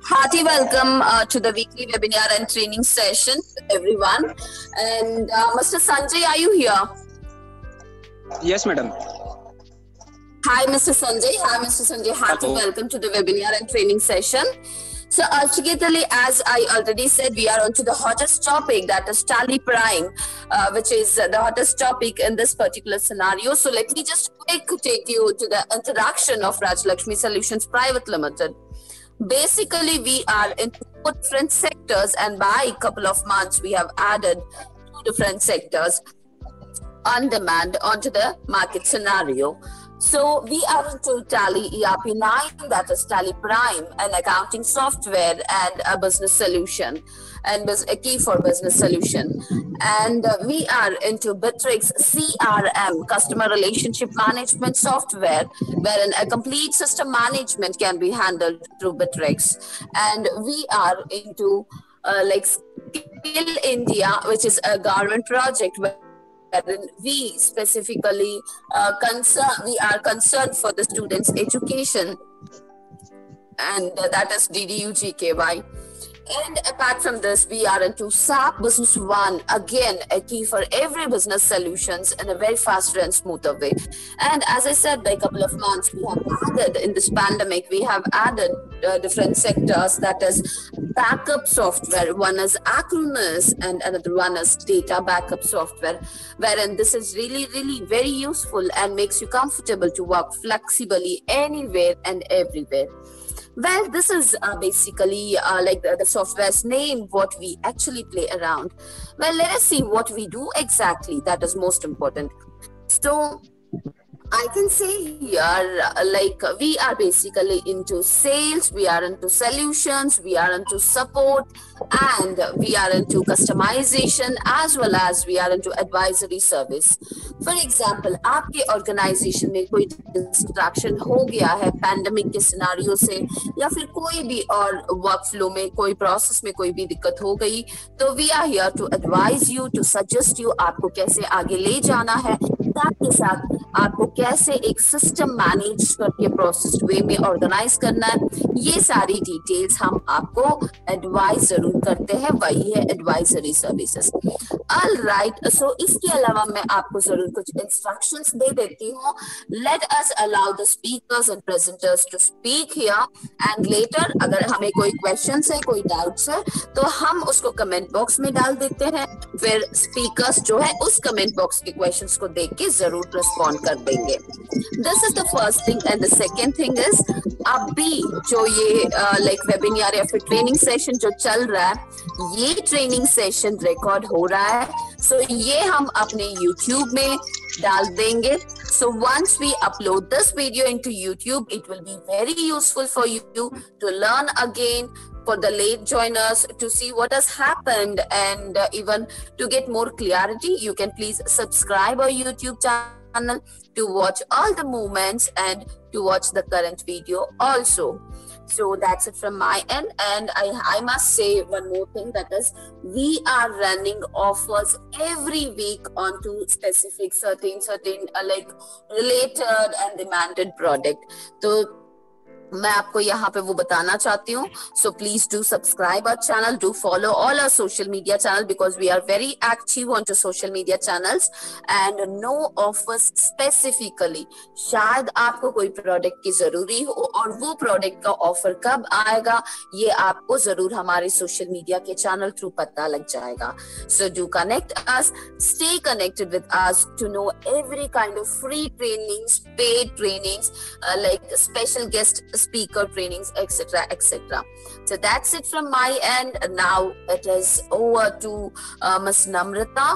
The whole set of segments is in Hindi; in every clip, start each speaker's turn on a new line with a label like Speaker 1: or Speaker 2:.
Speaker 1: Hearty welcome to the weekly webinar and training session, everyone. And Mr. Sanjay, are you here?
Speaker 2: Yes, madam.
Speaker 1: Hi, Mr. Sanjay. Hi, Mr. Sanjay. Hearty welcome to the webinar and training session. So, ultimately, as I already said, we are on to the hottest topic, that is Tally Prime, which is the hottest topic in this particular scenario. So, let me just quick take you to the introduction of Rajlakshmi Solutions Private Limited. Basically, we are in two different sectors, and by a couple of months, we have added two different sectors on demand onto the market scenario. So we are into Tally ERP9, that is Tally Prime, an accounting software and a business solution, and a key for business solution. And we are into Bittrex CRM, customer relationship management software, wherein a complete system management can be handled through Bittrex. And we are into Skill India, which is a government project wherein we specifically we are concerned for the students' education, and that is DDU-GKY. And apart from this, we are into SAP Business One, again a key for every business solutions in a very faster and smoother way. And as I said, by a couple of months, we have added in this pandemic, we have added different sectors, that is backup software. One is Acronis and another one is data backup software, wherein this is really very useful and makes you comfortable to work flexibly anywhere and everywhere. Well, this is basically like the software's name, what we actually play around. Well, let us see what we do exactly. That is most important. So I can say here, we are basically into sales, we are into solutions, we are into support, and we are into customization, as well as we are into advisory service. For example, आपके organization में कोई distraction हो गया है pandemic के scenario से, या फिर कोई भी और workflow में कोई process में कोई भी दिक्कत हो गई, तो we are here to advise you, to suggest you आपको कैसे आगे ले जाना है, साथ के साथ आपको कैसे एक सिस्टम मैनेज करके प्रोसेस्ड वे में ऑर्गेनाइज करना है, ये सारी डिटेल्स हम आपको एडवाइस जरूर करते हैं, वही है एडवाइजरी सर्विसेज। ऑलराइट, सो इसके अलावा मैं आपको जरूर कुछ इंस्ट्रक्शंस दे देती हूँ। Let us allow the speakers and presenters to speak here, and later अगर हमें कोई क्वेश्चंस है, कोई डाउट्स है, तो हम उसको कमेंट बॉक्स में डाल देते हैं, फिर स्पीकर्स जो है उस कमेंट बॉक्स के क्वेश्चंस को देख के जरूर रिस्पॉन्ड कर देंगे। This is the first thing. And the second thing is, अभी जो ये वेबिनार या फिर ट्रेनिंग सेशन जो चल रहा है, ये ट्रेनिंग सेशन रिकॉर्ड हो रहा है, सो ये हम अपने YouTube में डाल देंगे। So once we upload this video into YouTube, it will be very useful for you to learn again, for the late joiners to see what has happened, and even to get more clarity, you can please subscribe our YouTube channel to watch all the movements and to watch the current video also. So that's it from my end. And I must say one more thing, that is we are running offers every week onto specific certain related and demanded product. So मैं आपको यहाँ पे वो बताना चाहती हूँ. So please do subscribe our channel, do follow all our social media channel, because we are very active onto social media channels, and no offers specifically. शायद आपको कोई प्रोडक्ट की जरूरी हो और वो प्रोडक्ट का ऑफर कब आएगा ये आपको जरूर हमारे सोशल मीडिया के चैनल थ्रू पता लग जाएगा. So do connect us, stay connected with us to know every kind of free trainings, paid trainings, like special guest speaker trainings, etc, etc. So that's it from my end. Now it is over to Miss Namrata.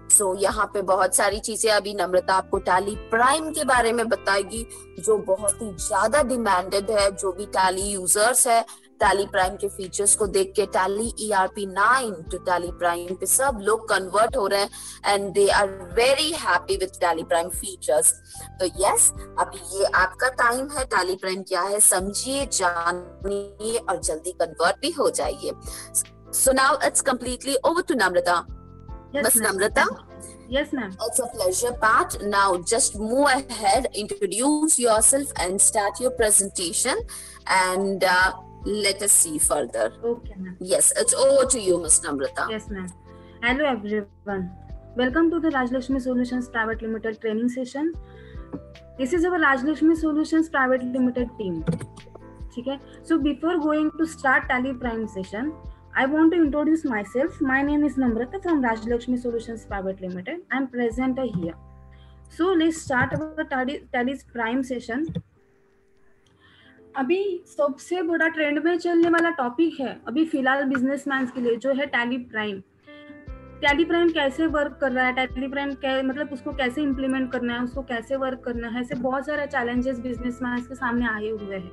Speaker 1: So यहाँ पे बहुत सारी चीजें अभी नम्रता आपको टैली प्राइम के बारे में बताएगी, जो बहुत ही ज्यादा डिमांडेड है. जो भी टैली यूजर्स है, टैली प्राइम के फीचर्स को देख के tally ERP9 to tally prime पे सब लोग कन्वर्ट हो रहे हैं, and they are very happy with Tally Prime features. तो यस, अभी ये आपका टाइम है. टैली प्राइम क्या है समझिए, जानिए और जल्दी कन्वर्ट भी हो जाइए. So now it's completely over to Namrata.
Speaker 3: Yes,
Speaker 1: Miss Namrata.
Speaker 3: Yes, ma'am.
Speaker 1: It's a pleasure, Pat. Now just move ahead, introduce yourself and start your presentation. And Let us see further.
Speaker 3: Okay, ma'am.
Speaker 1: Yes, it's over to you, Ms. Namrata.
Speaker 3: Yes, ma'am. Hello, everyone. Welcome to the Rajlakshmi Solutions Private Limited training session. This is our Rajlakshmi Solutions Private Limited team. Okay. So before going to start Tally Prime session, I want to introduce myself. My name is Namrata from Rajlakshmi Solutions Private Limited. I am presenter here. So let's start our Tally's Prime session. अभी सबसे बड़ा ट्रेंड में चलने वाला टॉपिक है अभी फिलहाल बिजनेसमैन के लिए, जो है टैली प्राइम. टैली प्राइम कैसे वर्क कर रहा है, टैली प्राइम मतलब उसको कैसे इम्प्लीमेंट करना है, उसको कैसे वर्क करना है, ऐसे बहुत सारे चैलेंजेस बिजनेसमैन के सामने आए हुए हैं.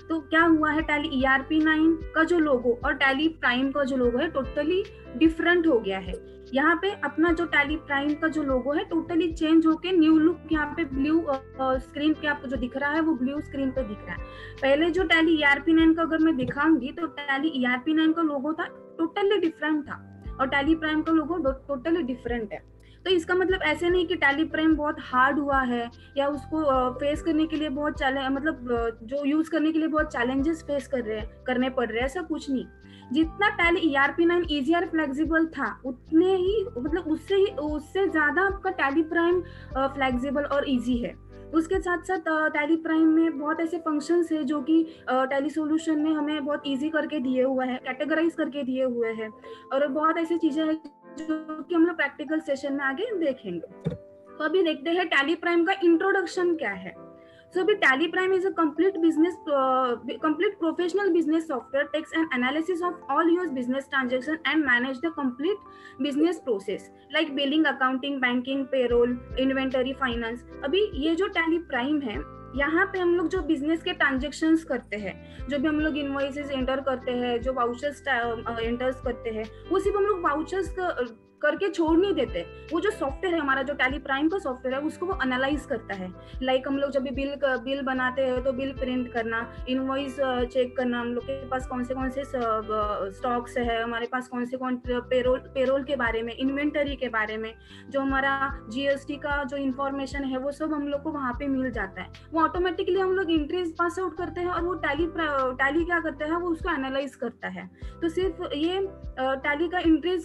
Speaker 3: तो क्या हुआ है, टैली ERP9 का जो लोगो और टैली प्राइम का जो लोगो है टोटली डिफरेंट हो गया है. यहाँ पे अपना जो टैली प्राइम का जो लोगो है टोटली चेंज होके न्यू लुक यहाँ पे ब्लू स्क्रीन पे आपको जो दिख रहा है वो ब्लू स्क्रीन पे दिख रहा है. पहले जो टैली ERP9 का अगर मैं दिखाऊंगी तो टैली ERP9 का लोगो था टोटली डिफरेंट था और टैली प्राइम का लोगो टोटली डिफरेंट है. तो इसका मतलब ऐसे नहीं कि टैली प्राइम बहुत हार्ड हुआ है या उसको फेस करने के लिए बहुत मतलब जो यूज करने के लिए बहुत चैलेंजेस फेस करने पड़ रहे हैं, ऐसा कुछ नहीं. जितना टैली ERP9 इजी और फ्लेक्सिबल था उतने ही मतलब उससे ज्यादा आपका टैली प्राइम फ्लेक्सिबल और इजी है. उसके साथ साथ टैली प्राइम में बहुत ऐसे फंक्शंस है जो कि टैली सॉल्यूशन में हमें बहुत इजी करके दिए हुए हैं, कैटेगराइज करके दिए हुए हैं और बहुत ऐसी चीजें हैं जो कि हम लोग प्रैक्टिकल सेशन में आगे देखेंगे. तो अभी देखते हैं टैली प्राइम का इंट्रोडक्शन क्या है. So Tally Prime is a complete professional business software, takes an analysis of all your business transactions and manage the complete business process like billing, accounting, banking, payroll, inventory, finance. अभी ये जो Tally Prime है यहाँ पे हम लोग जो बिजनेस के ट्रांजेक्शंस करते हैं, जो भी हम लोग इनवॉइसेस एंटर करते हैं, जो वाउचर्स एंटर्स करते हैं, वो सिर्फ हम लोग वाउचर्स करके छोड़ नहीं देते. वो जो सॉफ्टवेयर है हमारा, जो टैली प्राइम का सॉफ्टवेयर है, उसको वो एनालाइज करता है. लाइक हम लोग जब भी बिल बनाते हैं तो बिल प्रिंट करना, इनवॉइस चेक करना, हम लोग के पास कौन से स्टॉक्स है, हमारे पास कौन पेरोल के बारे में, इन्वेंटरी के बारे में, जो हमारा GST का जो इंफॉर्मेशन है वो सब हम लोग को वहाँ पे मिल जाता है. वो ऑटोमेटिकली हम लोग एंट्रीज पास आउट करते हैं और वो टैली क्या करता है, वो उसको एनालाइज करता है. तो सिर्फ ये टैली का इंक्रीज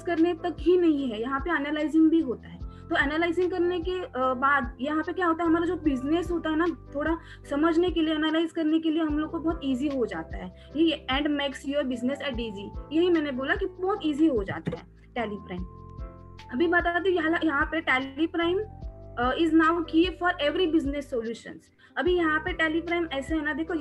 Speaker 3: करने तक ही नहीं है, यहाँ पे एनालाइजिंग भी होता है. तो एनालाइजिंग करने के बाद यहाँ पे क्या होता है, हमारा जो बिजनेस होता है ना, थोड़ा समझने के लिए, एनालाइज करने के लिए हम लोग को बहुत इजी हो जाता है. ये and makes your business at easy, यही मैंने बोला कि बहुत इजी हो जाता है टैली प्राइम. अभी बता दूं यहाँ पे टैली प्राइम इज नाउ की फॉर एवरी बिजनेस सॉल्यूशंस. अभी यहाँ पे टैली प्राइम ऐसे है ना, देखो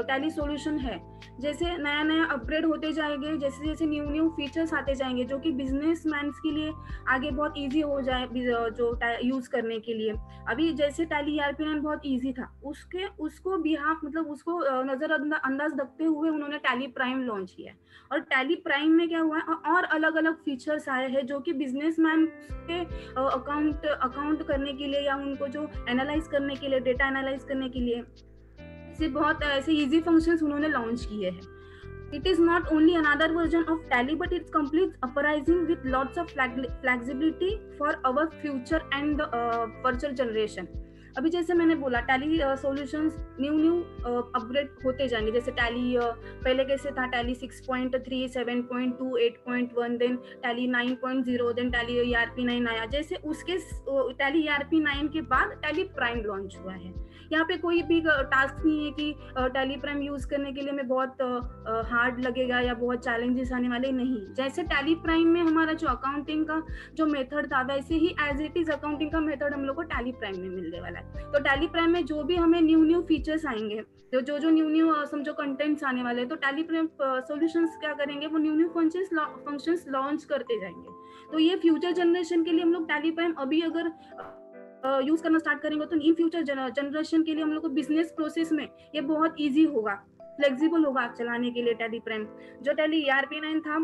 Speaker 3: टैली सॉल्यूशन है, जैसे नया अपग्रेड होते जाएंगे, जैसे जैसे न्यू फीचर्स आते जाएंगे जो कि बिजनेसमैन के लिए आगे बहुत इजी हो जाए जो यूज करने के लिए. अभी जैसे टैली ERP9 बहुत इजी था, उसको बिहाफ मतलब उसको नजरअंदाज रखते हुए उन्होंने टैली प्राइम लॉन्च किया. और टैली प्राइम में क्या हुआ है, और अलग अलग फीचर्स आए हैं जो कि बिजनेसमैन के अकाउंट करने के लिए या उनको जो एनालाइज करने के लिए, डेटा एनालाइज करने के लिए से बहुत ऐसे इजी फंक्शंस उन्होंने लॉन्च किए हैं. It is not only another version of Tally, but it's complete uprising with lots of flexibility for our future and future generation. अभी जैसे मैंने बोला टैली सॉल्यूशंस न्यू अपग्रेड होते जाएंगे. जैसे टैली पहले कैसे था, Tally 6.3, 7.2, 8.1, then Tally 9.0, then Tally ERP9 आया. जैसे उसके टैली ERP9 के बाद टैली प्राइम लॉन्च हुआ है. यहाँ पे कोई भी टास्क नहीं है कि टैली प्राइम यूज करने के लिए हमें बहुत हार्ड लगेगा या बहुत चैलेंजेस आने वाले, नहीं. जैसे टैली प्राइम में हमारा जो अकाउंटिंग का जो मेथड था, वैसे ही एज इट इज अकाउंटिंग का मेथड हम लोग को टैली प्राइम में मिलने वाला है. तो टैली प्राइम में जो भी हमें न्यू फीचर्स आएंगे, तो जो न्यू समझो कंटेंट्स आने वाले हैं, तो टैली प्राइम सॉल्यूशंस क्या करेंगे, वो न्यू फंक्शंस लॉन्च करते जाएंगे. तो ये फ्यूचर जनरेशन के लिए हम लोग टैली प्राइम अभी अगर यूज करना स्टार्ट करेंगे तो इन फ्यूचर जनरेशन के लिए हम लोग को बिजनेस प्रोसेस में ये बहुत इजी होगा, फ्लेक्सिबल होगा चलाने के लिए टैली प्राइम. जो टैली ERP9 था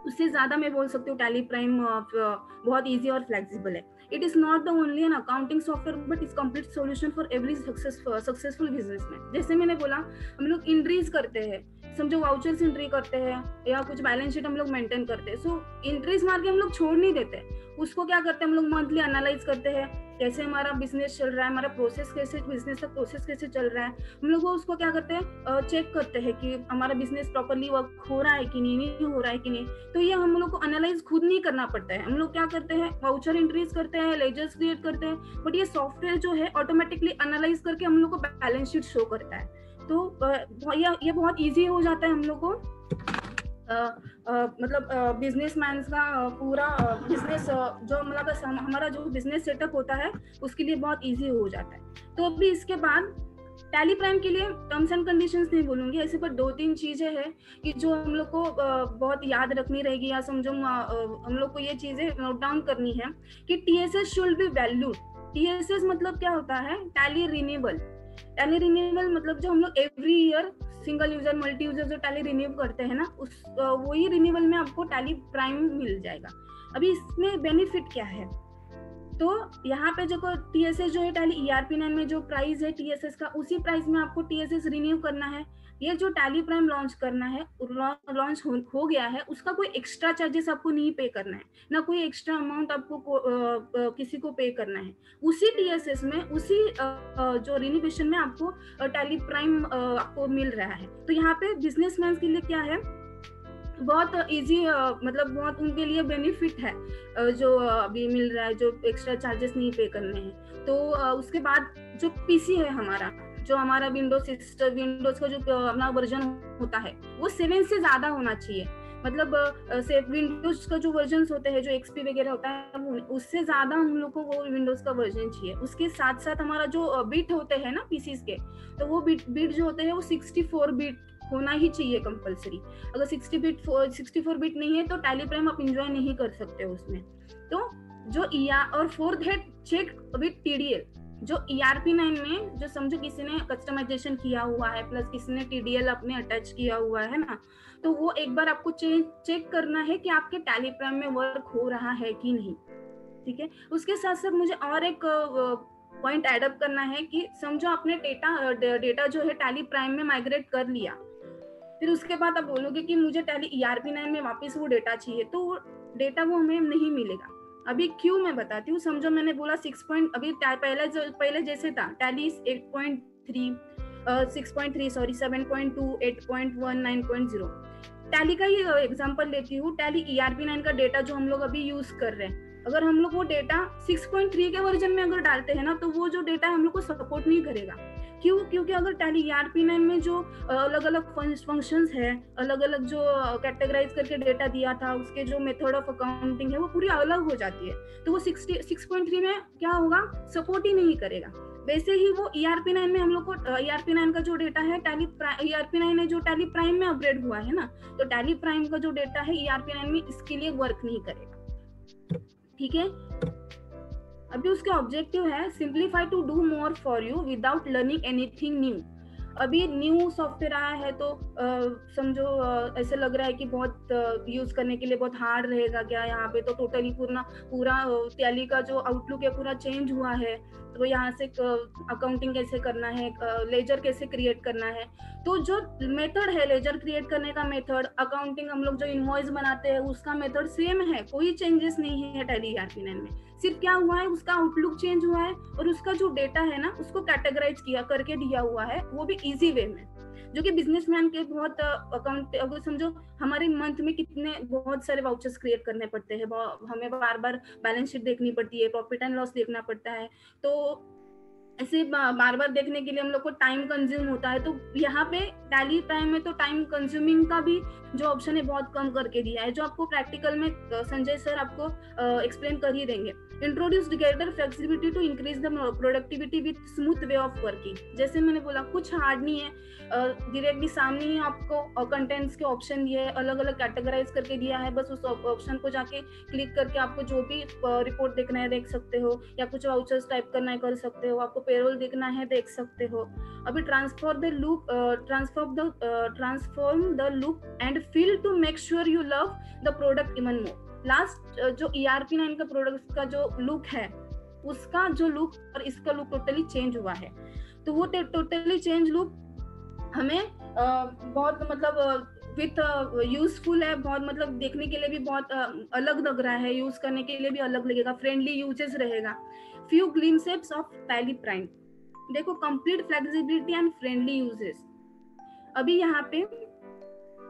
Speaker 3: उससे ज्यादा मैं बोल सकती हूँ टैली प्राइम बहुत इजी और फ्लेक्सिबल है. It is not the only an accounting software, but it's complete solution for every successful businessman. जैसे मैंने बोला, हम लोग एंट्रीज करते हैं, समझो वाउचर्स एंट्री करते हैं या कुछ बैलेंस शीट हम लोग मेंटेन करते हैं. सो एंट्रीज मार के हम लोग छोड़ नहीं देते, उसको क्या करते हैं हम लोग मंथली एनालाइज करते हैं, कैसे हमारा बिजनेस चल रहा है, हमारा प्रोसेस कैसे, बिजनेस का प्रोसेस कैसे चल रहा है। हम लोग उसको क्या करते हैं, चेक करते हैं कि हमारा बिजनेस प्रॉपरली वर्क हो रहा है कि नहीं हो रहा है कि नहीं। तो ये हम लोग को एनालाइज खुद नहीं करना पड़ता है, हम लोग क्या करते हैं, वाउचर एंट्रीज करते हैं, लेजर्स क्रिएट करते हैं, बट ये सॉफ्टवेयर जो है ऑटोमेटिकली एनालाइज करके हम लोग को बैलेंस शीट शो करता है। तो ये बहुत ईजी हो जाता है हम लोग को, मतलब बिजनेसमैन का पूरा बिजनेस जो मतलब हमारा जो बिजनेस सेटअप होता है उसके लिए बहुत इजी हो जाता है। तो अभी इसके बाद टैली प्राइम के लिए टर्म्स एंड कंडीशंस नहीं बोलूंगी, ऐसे पर 2-3 चीजें हैं कि जो हम लोग को बहुत याद रखनी रहेगी, या समझो हम लोग को ये चीजें नोट डाउन करनी है कि TSS should be valued. TSS मतलब क्या होता है, टैली रिन्यूएबल। टैली रिन्यूएबल मतलब जो हम लोग every year single user multi user जो टैली रिन्यू करते हैं ना, उस वही रिन्यूअल में आपको टैली प्राइम मिल जाएगा। अभी इसमें बेनिफिट क्या है, तो यहाँ पे जो TSS जो है टैली ERP9 में जो प्राइस है TSS का, उसी प्राइस में आपको TSS रिन्यू करना है। ये जो टैली प्राइम लॉन्च करना है, लॉन्च हो गया है, उसका कोई एक्स्ट्रा चार्जेस आपको नहीं पे करना है, ना कोई एक्स्ट्रा अमाउंट आपको किसी को पे करना है। उसी TSS में, उसी जो रिन्यूएशन में आपको टैली प्राइम आपको मिल रहा है। तो यहाँ पे बिजनेसमैन के लिए क्या है, बहुत इजी, मतलब बहुत उनके लिए बेनिफिट है जो अभी मिल रहा है, जो एक्स्ट्रा चार्जेस नहीं पे करने हैं। तो उसके बाद जो पीसी है हमारा, जो हमारा विंडोज का जो अपना वर्जन होता है वो 7 से ज्यादा होना चाहिए। मतलब विंडोज का जो वर्जन होते हैं, जो XP वगैरह होता है, उससे ज्यादा हम लोग को वो विंडोज का वर्जन चाहिए। उसके साथ साथ हमारा जो बिट होते हैं ना पीसीज के, तो वो बिट जो होते हैं वो 64 बिट होना ही चाहिए कंपलसरी। अगर 64 बिट नहीं है तो टैली प्राइम आप इंजॉय नहीं कर सकते उसमें। तो जो और फोर्थ है चेक विद TDL। जो ERP9 में जो समझो किसी ने कस्टमाइजेशन किया हुआ है, प्लस किसी ने TDL अपने अटैच किया हुआ है ना, तो वो एक बार आपको चेक करना है कि आपके टैली प्राइम में वर्क हो रहा है कि नहीं। ठीक है, उसके साथ साथ मुझे और एक पॉइंट एडअप करना है कि समझो आपने डेटा जो है टैली प्राइम में माइग्रेट कर लिया, फिर उसके बाद आप बोलोगे कि मुझे टैली ERP9 में वापस वो डेटा चाहिए, तो वो डेटा वो हमें नहीं मिलेगा। अभी क्यों मैं बताती हूँ। समझो मैंने बोला 6 अभी पहले जैसे था टैली 8.3 6.3 सॉरी 7.2 8.1 9.0। टैली का ही एग्जांपल लेती हूँ। टैली ERP9 का डेटा जो हम लोग अभी यूज कर रहे हैं, अगर हम लोग वो डेटा 6.3 के वर्जन में अगर डालते हैं ना, तो वो जो डेटा हम लोग को सपोर्ट नहीं करेगा। क्यों? क्योंकि अगर टैली ERP9 में जो अलग अलग फंक्शंस है, अलग अलग जो कैटेगराइज करके डेटा दिया था, उसके जो मेथड ऑफ अकाउंटिंग है वो पूरी अलग हो जाती है। तो वो 6.3 में क्या होगा, सपोर्ट ही नहीं करेगा। वैसे ही वो ERP9 में हम लोग को ERP9 का जो डेटा है ERP9 में जो टैली प्राइम में अपग्रेड हुआ है ना, तो टैली प्राइम का जो डेटा है ERP9 में इसके लिए वर्क नहीं करेगा। ठीक है, अभी उसके ऑब्जेक्टिव है simplify to do more for you without learning anything new. अभी न्यू सॉफ्टवेयर आया है तो समझो ऐसे लग रहा है कि बहुत यूज करने के लिए बहुत हार्ड रहेगा क्या। यहाँ पे तो टोटली पूरा टैली का जो आउटलुक है पूरा चेंज हुआ है। तो यहाँ से अकाउंटिंग कैसे करना है, लेजर कैसे क्रिएट करना है, तो जो मेथड है लेजर क्रिएट करने का मेथड, अकाउंटिंग हम लोग जो इनवॉइस बनाते हैं उसका मेथड सेम है, कोई चेंजेस नहीं है टैली ERP9 में। सिर्फ क्या हुआ है, उसका आउटलुक चेंज हुआ है और उसका जो डेटा है ना उसको कैटेगराइज किया करके दिया हुआ है, वो भी इजी वे में, जो कि बिजनेसमैन के बहुत अकाउंट, अगर समझो हमारे मंथ में कितने बहुत सारे वाउचर्स क्रिएट करने पड़ते हैं, हमें बार बार बैलेंस शीट देखनी पड़ती है, प्रॉफिट एंड लॉस देखना पड़ता है, तो ऐसे बार बार देखने के लिए हम लोग को टाइम कंज्यूम होता है। तो यहाँ पे टैली प्राइम में तो टाइम कंज्यूमिंग का भी जो ऑप्शन है बहुत कम करके दिया है, जो आपको प्रैक्टिकल में संजय सर आपको एक्सप्लेन कर ही देंगे। Introduce greater flexibility to increase the productivity with smooth way of working. जैसे मैंने बोला कुछ हार्ड नहीं है, डायरेक्टली सामने ही आपको कंटेंट्स के ऑप्शन दिए है, अलग अलग कैटेगराइज करके दिया है, बस उस ऑप्शन को जाके क्लिक करके आपको जो भी रिपोर्ट देखना है देख सकते हो, या कुछ वाउचर्स टाइप करना है कर सकते हो, आपको पेरोल देखना है देख सकते हो। अभी transform the look and feel to make sure you love the product even more. Last जो ERP9 का प्रोडक्ट का जो लुक है, उसका जो लुक और इसका लुक टोटली चेंज हुआ है। तो वो टोटली चेंज लुक हमें बहुत मतलब विथ यूजफुल है बहुत, मतलब देखने के लिए भी बहुत अलग लग रहा है, यूज करने के लिए भी अलग लगेगा, फ्रेंडली यूजेस रहेगा। Few glimpses of Tally Prime, देखो complete flexibility and friendly uses. अभी यहाँ पे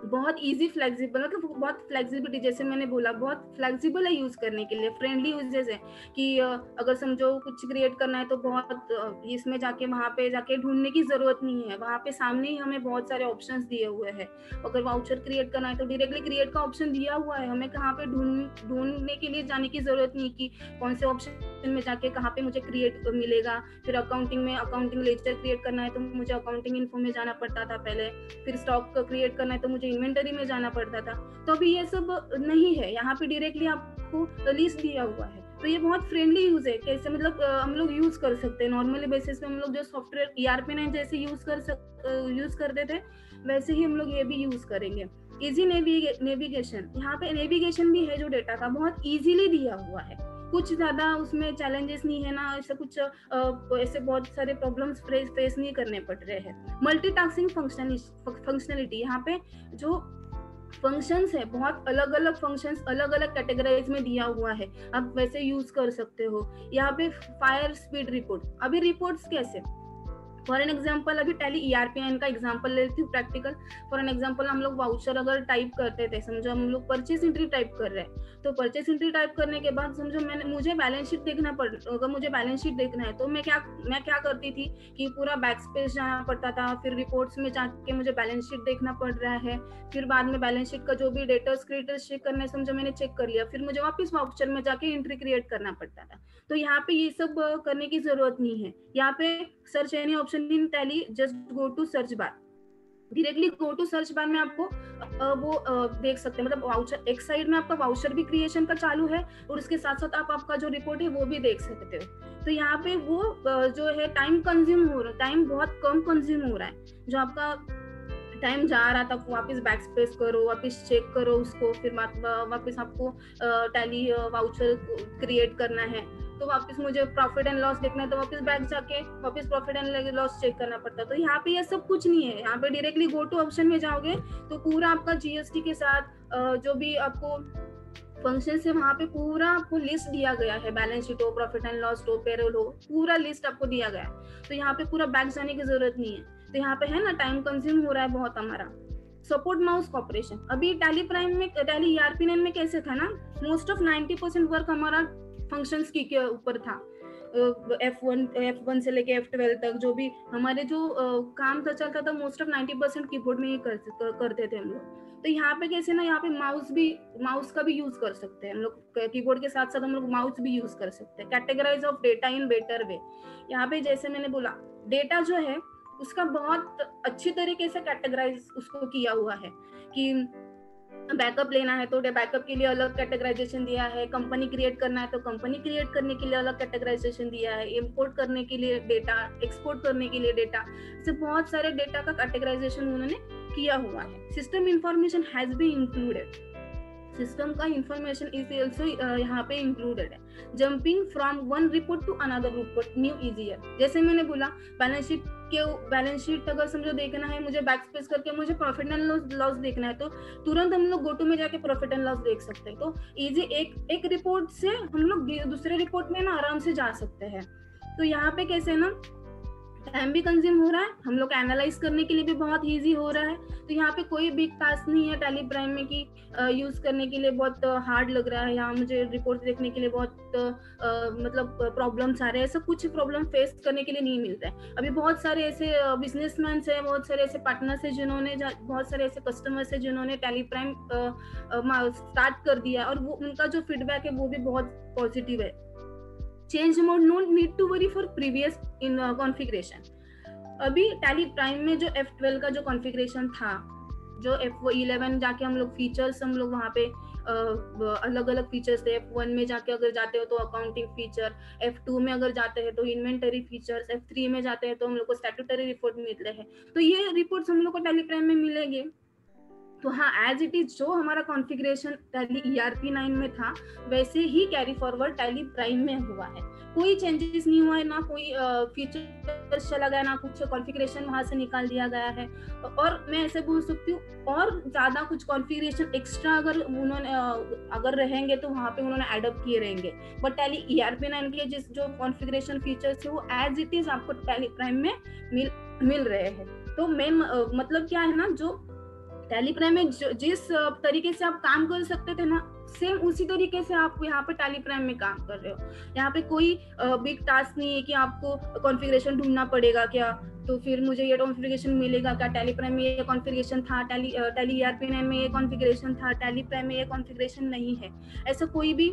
Speaker 3: बहुत इजी फ्लेक्सिबल, मतलब बहुत फ्लेक्सिबिलिटी, जैसे मैंने बोला बहुत फ्लेक्सिबल है यूज करने के लिए, फ्रेंडली यूजेस है कि अगर समझो कुछ क्रिएट करना है तो बहुत इसमें जाके वहां पे जाके ढूंढने की जरूरत नहीं है, वहां पे सामने ही हमें बहुत सारे ऑप्शंस दिए हुए हैं। अगर वाउचर क्रिएट करना है तो डायरेक्टली क्रिएट का ऑप्शन दिया हुआ है, हमें कहाँ पे ढूंढने के लिए जाने की जरूरत नहीं कि कौन से ऑप्शन में जाके कहाँ पे मुझे क्रिएट मिलेगा। फिर अकाउंटिंग में अकाउंटिंग लेजर क्रिएट करना है तो मुझे अकाउंटिंग इन्फो में जाना पड़ता था पहले, फिर स्टॉक क्रिएट करना है तो मुझे इन्वेंटरी में जाना पड़ता था। तो अभी ये सब नहीं है, यहाँ पे डायरेक्टली आपको लिस्ट दिया हुआ है। तो ये बहुत फ्रेंडली यूज है, कैसे मतलब हम लोग यूज कर सकते हैं नॉर्मली बेसिस पे। हम लोग जो सॉफ्टवेयर ERP9 जैसे यूज करते थे वैसे ही हम लोग ये भी यूज करेंगे। इजी नेविगेशन, यहाँ पे नेविगेशन भी है जो डेटा का बहुत इजीली दिया हुआ है, कुछ ज्यादा उसमें चैलेंजेस नहीं है ना, ऐसा कुछ ऐसे बहुत सारे प्रॉब्लम्स फेस नहीं करने पड़ रहे हैं। मल्टीटास्किंग फंक्शनलिटी, यहाँ पे जो फंक्शंस है बहुत अलग अलग फंक्शंस अलग अलग कैटेगराइज में दिया हुआ है, आप वैसे यूज कर सकते हो। यहाँ पे फायर स्पीड रिपोर्ट, अभी रिपोर्ट्स कैसे, फॉर एन एग्जाम्पल अभी टैली ERP9 का एग्जाम्पल लेती हूँ प्रैक्टिकल। फॉर एन एग्जाम्पल हम लोग वाउचर अगर टाइप करते थे, समझो हम लोग परचेस एंट्री टाइप कर रहे हैं, तो परचेस एंट्री टाइप करने के बाद समझो मुझे बैलेंस शीट देखना अगर मुझे बैलेंस शीट देखना है तो मैं क्या करती थी कि पूरा बैक स्पेस जाना पड़ता था, फिर रिपोर्ट्स में जाके मुझे बैलेंस शीट देखना पड़ रहा है, फिर बाद में बैलेंस शीट का जो भी डेटर्स क्रेडिटर्स चेक करना है समझो मैंने चेक कर लिया, फिर मुझे वापस वाउचर में जाके एंट्री क्रिएट करना पड़ता था। तो यहाँ पे ये सब करने की जरूरत नहीं है। यहाँ पे search any option in Tally, just go to search bar, directly go to search bar में आपको वो देख सकते हैं, मतलब वाउचर एक साइड में आपका वाउचर भी क्रिएशन का चालू है और उसके साथ साथ आप आपका जो रिपोर्ट है वो भी देख सकते हो। तो यहाँ पे वो जो है टाइम कंज्यूम हो रहा है, टाइम बहुत कम कंज्यूम हो रहा है, जो आपका टाइम जा रहा था वापस बैक स्पेस करो, वापस चेक करो उसको, फिर वापस आपको टैली वाउचर क्रिएट करना है तो वापस मुझे प्रॉफिट एंड लॉस देखना है तो वापस बैक जाके वापस प्रॉफिट एंड लॉस चेक करना पड़ता है। तो यहाँ पे ये सब कुछ नहीं है, यहाँ पे डायरेक्टली गो टू ऑप्शन में जाओगे तो पूरा आपका GST के साथ जो भी आपको फंक्शन से वहां पे पूरा आपको लिस्ट दिया गया है, बैलेंस शीट हो, प्रॉफिट एंड लॉस हो, पेरोल हो, पूरा लिस्ट आपको दिया गया है। तो यहाँ पे पूरा बैक जाने की जरूरत नहीं है। तो यहाँ पे है ना टाइम कंज्यूम हो रहा है बहुत हमारा। सपोर्ट माउस कॉपरेशन, अभी टैली प्राइम में टैली ERP9 में कैसे था ना, मोस्ट ऑफ 90% वर्क हमारा फंक्शंस की के ऊपर था। F1 से लेके F12 तक जो भी हमारे जो काम था चलता था मोस्ट ऑफ 90% कीबोर्ड में ही करते थे हम लोग। तो यहाँ पे कैसे ना, यहाँ पे माउस का भी यूज कर सकते हैं हम लोग, कीबोर्ड के साथ साथ हम लोग माउस भी यूज कर सकते हैं। Categorize of data in better way, यहाँ पे जैसे मैंने बोला डेटा जो है उसका बहुत अच्छी तरीके से कैटेगराइज उसको किया हुआ है कि बैकअप लेना है तो बैकअप के लिए अलग कैटेगराइजेशन दिया है, कंपनी क्रिएट करना है तो कंपनी क्रिएट करने के लिए अलग कैटेगराइजेशन दिया है, इंपोर्ट करने के लिए डेटा, एक्सपोर्ट करने के लिए डेटा, ऐसे बहुत सारे डेटा का कैटेगराइजेशन उन्होंने किया हुआ है। System information has been included, system का इंफॉर्मेशन इज आल्सो यहाँ पे इंक्लूडेड है। Jumping from one report to another report new easier, जैसे मैंने बोला बैलेंस शीट अगर समझो देखना है मुझे बैक स्पेस करके मुझे प्रॉफिट एंड लॉस देखना है तो तुरंत हम लोग गोटू में जाके प्रॉफिट एंड लॉस देख सकते हैं। तो इजी एक रिपोर्ट से हम लोग दूसरे रिपोर्ट में ना आराम से जा सकते हैं। तो यहाँ पे कैसे ना टाइम भी कंज्यूम हो रहा है, हम लोग एनालाइज करने के लिए भी बहुत इजी हो रहा है। तो यहाँ पे कोई बिग टास्क नहीं है टैली प्राइम में कि यूज करने के लिए बहुत हार्ड लग रहा है, यहाँ मुझे रिपोर्ट देखने के लिए बहुत मतलब प्रॉब्लम्स आ रहे हैं, ऐसा कुछ प्रॉब्लम फेस करने के लिए नहीं मिलता है। अभी बहुत सारे ऐसे बिजनेसमैन है, बहुत सारे ऐसे पार्टनर्स है जिन्होंने, बहुत सारे ऐसे कस्टमर्स है जिन्होंने टैली प्राइम स्टार्ट कर दिया और वो उनका जो फीडबैक है वो भी बहुत पॉजिटिव है। Change mode, no need to worry for previous in configuration. अभी टैली प्राइम में जो F12 का जो कॉन्फ़िगरेशन था, जो F11 जाके हम लोग फीचर्स हम लोग वहाँ पे अलग अलग फीचर्स थे। F1 में जाके अगर जाते हो तो अकाउंटिंग फीचर, F2 में अगर जाते हैं तो इन्वेंटरी फीचर्स, F3 में जाते हैं तो हम लोग को स्टैट्यूटरी रिपोर्ट मिल रहे हैं। तो ये रिपोर्ट्स हम लोग को टैली प्राइम में मिलेंगे। तो हाँ, एज इट इज जो हमारा कॉन्फ़िगरेशन टैली ERP 9 में था वैसे ही कैरी फॉरवर्ड टैली प्राइम में हुआ है। कोई चेंजेस नहीं हुआ है, ना कोई फीचर्स चला गया, ना कुछ कॉन्फ़िगरेशन वहां से निकाल दिया गया है। और मैं ऐसे बोल सकती हूँ और ज्यादा कुछ कॉन्फ़िगरेशन एक्स्ट्रा अगर उन्होंने अगर रहेंगे तो वहां पे उन्होंने एडअप किए रहेंगे। बट टैली ERP 9 के जिस जो कॉन्फ़िगरेशन फीचर्स है वो एज इट इज आपको टैली प्राइम में मिल रहे हैं। तो मेन मतलब क्या है ना, जो टैली प्राइम में जिस तरीके से आप काम कर सकते थे ना, सेम उसी तरीके से आप यहाँ पे टैली प्राइम में काम कर रहे हो। यहाँ पे कोई बिग टास्क नहीं है कि आपको कॉन्फ़िगरेशन ढूंढना पड़ेगा क्या, तो फिर मुझे ये कॉन्फ़िगरेशन मिलेगा क्या, टैली प्राइम में ये कॉन्फ़िगरेशन था, टैली ERP 9 में ये कॉन्फ़िगरेशन था, टैली प्राइम में ये कॉन्फ़िगरेशन नहीं है। ऐसा कोई भी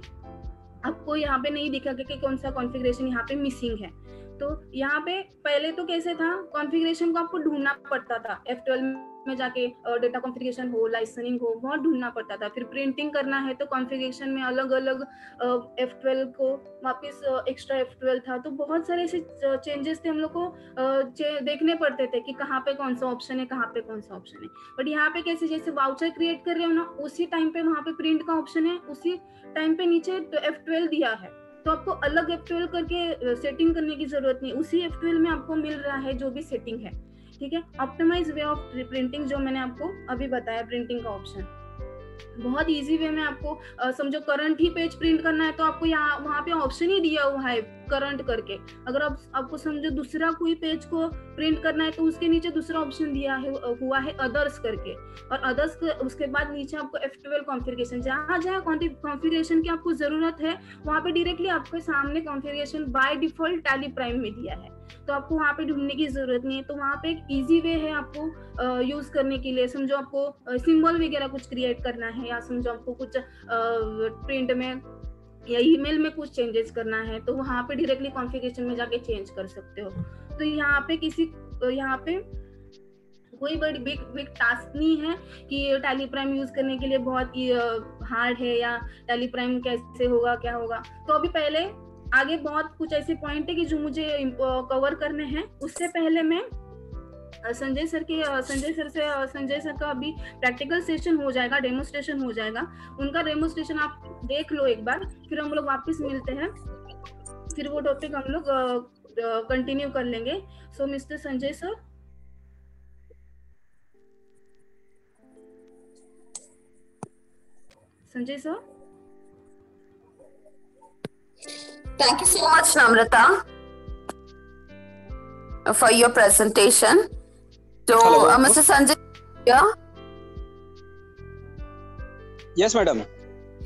Speaker 3: आपको यहाँ पे नहीं दिखा कि कौन सा कॉन्फ़िगरेशन यहाँ पे मिसिंग है। तो यहाँ पे पहले तो कैसे था, कॉन्फ़िगरेशन को आपको ढूंढना पड़ता था, F12 में जाके डेटा कॉन्फ़िगरेशन हो, लाइसेंसिंग हो, बहुत ढूंढना पड़ता था। फिर प्रिंटिंग करना है तो कॉन्फ़िगरेशन में अलग अलग F12 को वापस एक्स्ट्रा F12 था। तो बहुत सारे ऐसे चेंजेस थे, हम लोग को देखने पड़ते थे कि कहाँ पे कौन सा ऑप्शन है, कहाँ पे कौन सा ऑप्शन है। बट यहाँ पे कैसे, जैसे वाउचर क्रिएट कर रहे हो ना, उसी टाइम पे वहाँ पे प्रिंट का ऑप्शन है, उसी टाइम पे नीचे F12 दिया है, तो आपको अलग F12 करके सेटिंग करने की जरूरत नहीं, उसी F12 में आपको मिल रहा है जो भी सेटिंग है। ठीक है, ऑप्टिमाइज वे ऑफ प्रिंटिंग जो मैंने आपको अभी बताया, प्रिंटिंग का ऑप्शन बहुत इजी वे में आपको समझो करंट ही पेज प्रिंट करना है तो आपको यहाँ वहाँ पे ऑप्शन ही दिया हुआ है करंट करके। अगर आपको समझो दूसरा कोई पेज को प्रिंट करना है तो उसके नीचे दूसरा ऑप्शन दिया हुआ है अदर्स करके, और अदर्स उसके बाद नीचे आपको F12 कॉन्फ़िगरेशन, जहाँ जहाँ कॉन्फ़िगरेशन की आपको जरूरत है वहाँ पे डायरेक्टली आपके सामने configuration by default tally Prime में दिया है, तो आपको वहाँ पे ढूंढने की जरूरत नहीं है। तो वहाँ पे एक इजी वे है आपको यूज करने के लिए। समझो आपको सिंबल वगैरह कुछ क्रिएट करना है, या समझो आपको कुछ प्रिंट में या ईमेल में कुछ चेंजेस करना है, तो वहाँ पे डायरेक्टली कॉन्फ़िगरेशन में जाके चेंज कर सकते हो। तो यहाँ पे कोई बड़ी बिग टास्क नहीं है कि टैली प्राइम यूज करने के लिए बहुत हार्ड है, या टैली प्राइम कैसे होगा, क्या होगा। तो अभी पहले आगे बहुत कुछ ऐसे पॉइंट है कि जो मुझे कवर करने हैं। उससे पहले मैं संजय सर का अभी प्रैक्टिकल सेशन हो जाएगा, डेमोस्ट्रेशन हो जाएगा, उनका डेमोस्ट्रेशन आप देख लो एक बार, फिर हम लोग वापस मिलते हैं, फिर वो टॉपिक हम लोग कंटिन्यू कर लेंगे। So mister Sanjay sir. Sanjay sir.
Speaker 1: Thank you so much, Namrata, for your presentation. So, Mr. Sanjay, yeah?
Speaker 2: Yes, madam.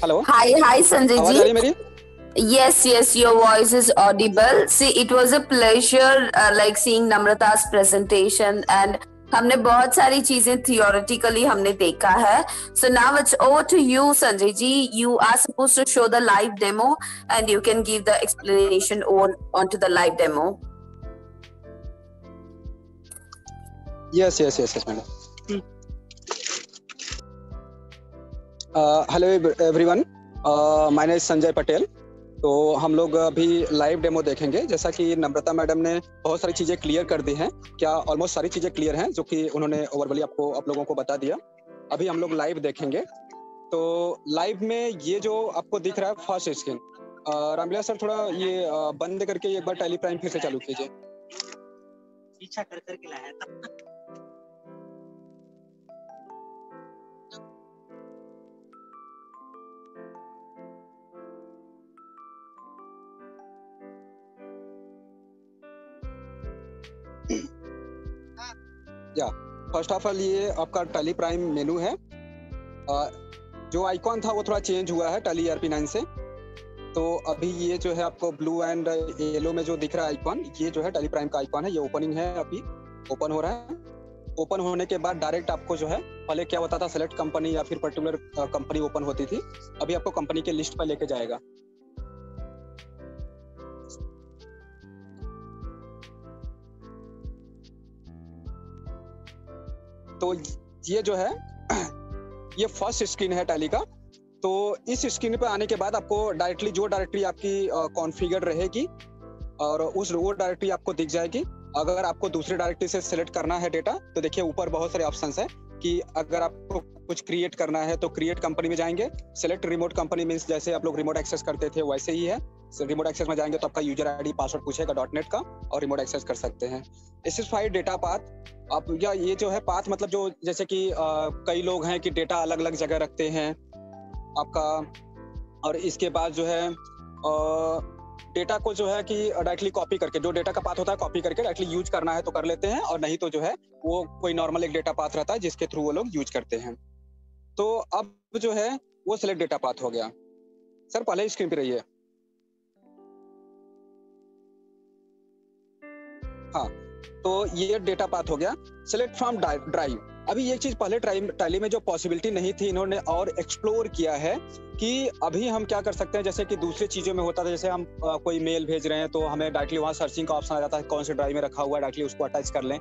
Speaker 2: Hello.
Speaker 1: Hi, Sanjay
Speaker 2: आवाज आ रही है मेरी?
Speaker 1: Yes, your voice is audible. See, it was a pleasure like seeing Namrata's presentation, and हमने बहुत सारी चीजें theoretically हमने देखा है. So now it's over to you, Sanjay ji. You are supposed to show the live demo, and you can give the explanation onto the live demo.
Speaker 2: Yes, madam. Hello everyone. My name is Sanjay Patel. तो हम लोग अभी लाइव डेमो देखेंगे। जैसा कि नम्रता मैडम ने बहुत सारी चीजें क्लियर कर दी हैं, क्या ऑलमोस्ट सारी चीजें क्लियर हैं जो कि उन्होंने ओवरऑली आप लोगों को बता दिया। अभी हम लोग लाइव देखेंगे। तो लाइव में ये जो आपको दिख रहा है फर्स्ट स्क्रीन, रामलीला सर थोड़ा ये बंद करके एक बार टैली प्राइम फिर से चालू कीजिए।
Speaker 4: पीछा कर करके लाया था।
Speaker 2: फर्स्ट ऑफ ऑल ये आपका टैली प्राइम मेनू है। जो आइकॉन था वो थोड़ा चेंज हुआ है टैली ERP 9 से। तो अभी ये जो है आपको ब्लू एंड येलो में जो दिख रहा है आइकॉन, ये जो है टैली प्राइम का आइकॉन है। ये ओपनिंग है, अभी ओपन हो रहा है। ओपन होने के बाद डायरेक्ट आपको जो है, पहले क्या होता था सेलेक्ट कंपनी या फिर पर्टिकुलर कंपनी ओपन होती थी, अभी आपको कंपनी के लिस्ट पर लेके जाएगा। तो ये जो है ये फर्स्ट स्क्रीन है टैली का। तो इस स्क्रीन पे आने के बाद आपको डायरेक्टली जो डायरेक्टरी आपकी कॉन्फ़िगर रहेगी और वो डायरेक्टरी आपको दिख जाएगी। अगर आपको दूसरी डायरेक्टरी से सिलेक्ट करना है डेटा, तो देखिए ऊपर बहुत सारे ऑप्शंस है कि अगर आपको कुछ क्रिएट करना है तो क्रिएट कंपनी में जाएंगे, सेलेक्ट रिमोट कंपनी मींस जैसे आप लोग रिमोट एक्सेस करते थे वैसे ही है। रिमोट एक्सेस में जाएंगे तो आपका यूजर आईडी पासवर्ड पूछेगा .NET का और रिमोट एक्सेस कर सकते हैं। स्पेसिफाइड डेटा पाथ, आप या ये जो है पाथ मतलब जो जैसे कि कई लोग हैं कि डेटा अलग अलग जगह रखते हैं आपका, और इसके बाद जो है डेटा को जो है कि डायरेक्टली कॉपी करके, जो डेटा का पाथ होता है कॉपी करके डायरेक्टली यूज करना है तो कर लेते हैं, और नहीं तो जो है वो कोई नॉर्मल एक डेटा पाथ रहता है जिसके थ्रू वो लोग यूज करते हैं। तो अब जो है वो सेलेक्ट डेटा पाथ हो गया। सर पहले स्क्रीन पे रहिए। हाँ, तो ये डेटा पाथ हो गया। सेलेक्ट फ्रॉम ड्राइव, अभी ये चीज पहले टैली में जो पॉसिबिलिटी नहीं थी इन्होंने और एक्सप्लोर किया है कि अभी हम क्या कर सकते हैं, जैसे कि दूसरी चीजों में होता था, जैसे हम कोई मेल भेज रहे हैं तो हमें डायरेक्टली वहाँ सर्चिंग का ऑप्शन आ जाता है, कौन से ड्राइव में रखा हुआ है डायरेक्टली उसको अटैच कर लें।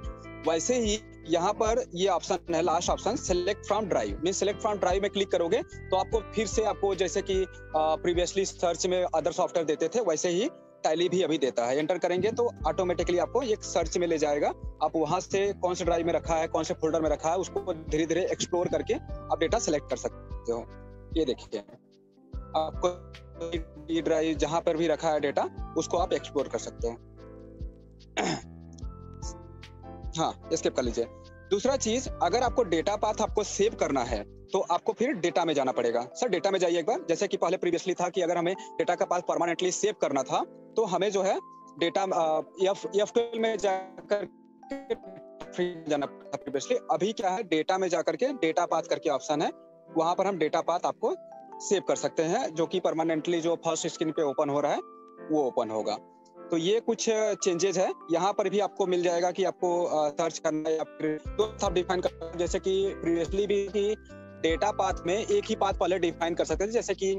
Speaker 2: वैसे ही यहाँ पर ये ऑप्शन है, last option select from drive. Mean select from drive में क्लिक करोगे तो आपको फिर से आपको जैसे कि प्रीवियसली सर्च में अदर सॉफ्टवेयर देते थे वैसे ही टैली भी अभी देता है। एंटर करेंगे तो ऑटोमेटिकली आपको एक सर्च में ले जाएगा, आप वहां से कौन से ड्राइव में रखा है, कौन से फोल्डर में रखा है, उसको धीरे धीरे एक्सप्लोर करके आप डेटा सेलेक्ट कर सकते हो। ये देखिए आपको ये ड्राइव जहां पर भी रखा है डेटा उसको आप एक्सप्लोर कर सकते हो। हाँ, स्किप कर लीजिए। दूसरा चीज, अगर आपको डेटा पाथ आपको सेव करना है तो आपको फिर डेटा में जाना पड़ेगा। सर डेटा में जाइए एक बार। जैसे कि पहले प्रीवियसली था कि अगर हमें डेटा का पाथ परमानेंटली सेव करना था तो हमें जो है डेटा F12 में जाकर जाना पड़ता प्रीवियसली। अभी क्या है, डेटा में जाकर के डेटा पाथ करके ऑप्शन है, वहां पर हम डेटा पाथ आपको सेव कर सकते हैं, जो कि परमानेंटली जो फर्स्ट स्क्रीन पे ओपन हो रहा है वो ओपन होगा। तो ये कुछ चेंजेस है। यहाँ पर भी आपको मिल जाएगा कि आपको सर्च करना है या फिर तो आप डिफाइन कर, जैसे कि प्रीवियसली भी कि डेटा पाथ में एक ही पाथ पहले डिफाइन कर सकते थे, जैसे कि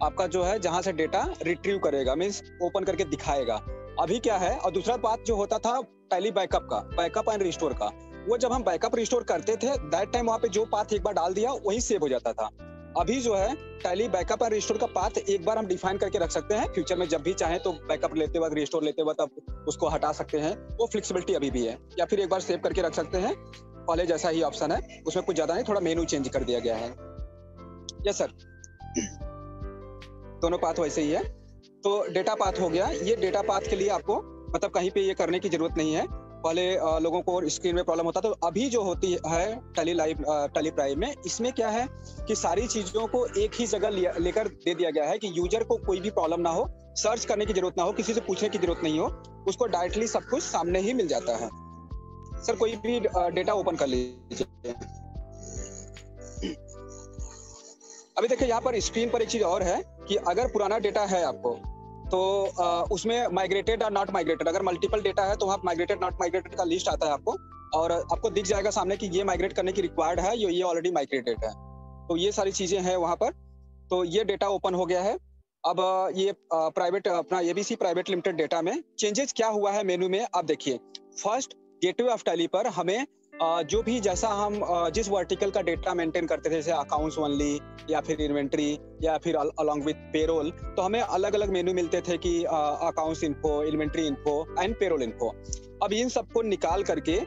Speaker 2: आपका जो है जहां से डेटा रिट्रीव करेगा मींस ओपन करके दिखाएगा। अभी क्या है, और दूसरा पाथ जो होता था टैली बैकअप का, बैकअप एंड रिस्टोर का, वो जब हम बैकअप रिस्टोर करते थे दैट टाइम वहां पे जो पाथ एक बार डाल दिया वही सेव हो जाता था। अभी जो है टैली बैकअप एंड रिस्टोर का पाथ एक बार हम डिफाइन करके रख सकते हैं, फ्यूचर में जब भी चाहें तो बैकअप लेते वक्त रिस्टोर लेते वक्त आप उसको हटा सकते हैं, वो फ्लेक्सिबिलिटी अभी भी है। या फिर एक बार सेव करके रख सकते हैं, पहले जैसा ही ऑप्शन है, उसमें कुछ ज्यादा नहीं, थोड़ा मेनू चेंज कर दिया गया है। यस सर, दोनों पाथ वैसे ही है। तो डेटा पाथ हो गया। ये डेटा पाथ के लिए आपको मतलब कहीं पे ये करने की जरूरत नहीं है। पहले लोगों को स्क्रीन में प्रॉब्लम होता, तो अभी जो होती है टैली प्राइम में, इसमें क्या है कि सारी चीजों को एक ही जगह लेकर दे दिया गया है कि यूजर को कोई भी प्रॉब्लम ना हो, सर्च करने की जरूरत ना हो, किसी से पूछने की जरूरत नहीं हो, उसको डायरेक्टली सब कुछ सामने ही मिल जाता है। सर कोई भी डेटा ओपन कर लीजिए। अभी देखिए यहाँ पर स्क्रीन पर एक चीज और है कि अगर पुराना डेटा है आपको तो उसमें माइग्रेटेड और नॉट माइग्रेटेड, अगर मल्टीपल डेटा है तो वहाँ माइग्रेटेड नॉट माइग्रेटेड का लिस्ट आता है आपको, और आपको दिख जाएगा सामने कि ये माइग्रेट करने की रिक्वायर्ड है, ये ऑलरेडी माइग्रेटेड है। तो ये सारी चीजें हैं वहाँ पर। तो ये डेटा ओपन हो गया है। अब ये प्राइवेट अपना ABC प्राइवेट लिमिटेड डेटा में चेंजेस क्या हुआ है मेनू में, आप देखिए। फर्स्ट, गेटवे ऑफ टैली पर हमें जो भी जैसा हम जिस वर्टिकल का डेटा मेंटेन करते थे, जैसे अकाउंट्स ओनली या फिर इन्वेंट्री या फिर अलॉन्ग विद पेरोल, तो हमें अलग अलग मेनू मिलते थे कि accounts info, inventory info and payroll info. अब इन सबको निकाल करके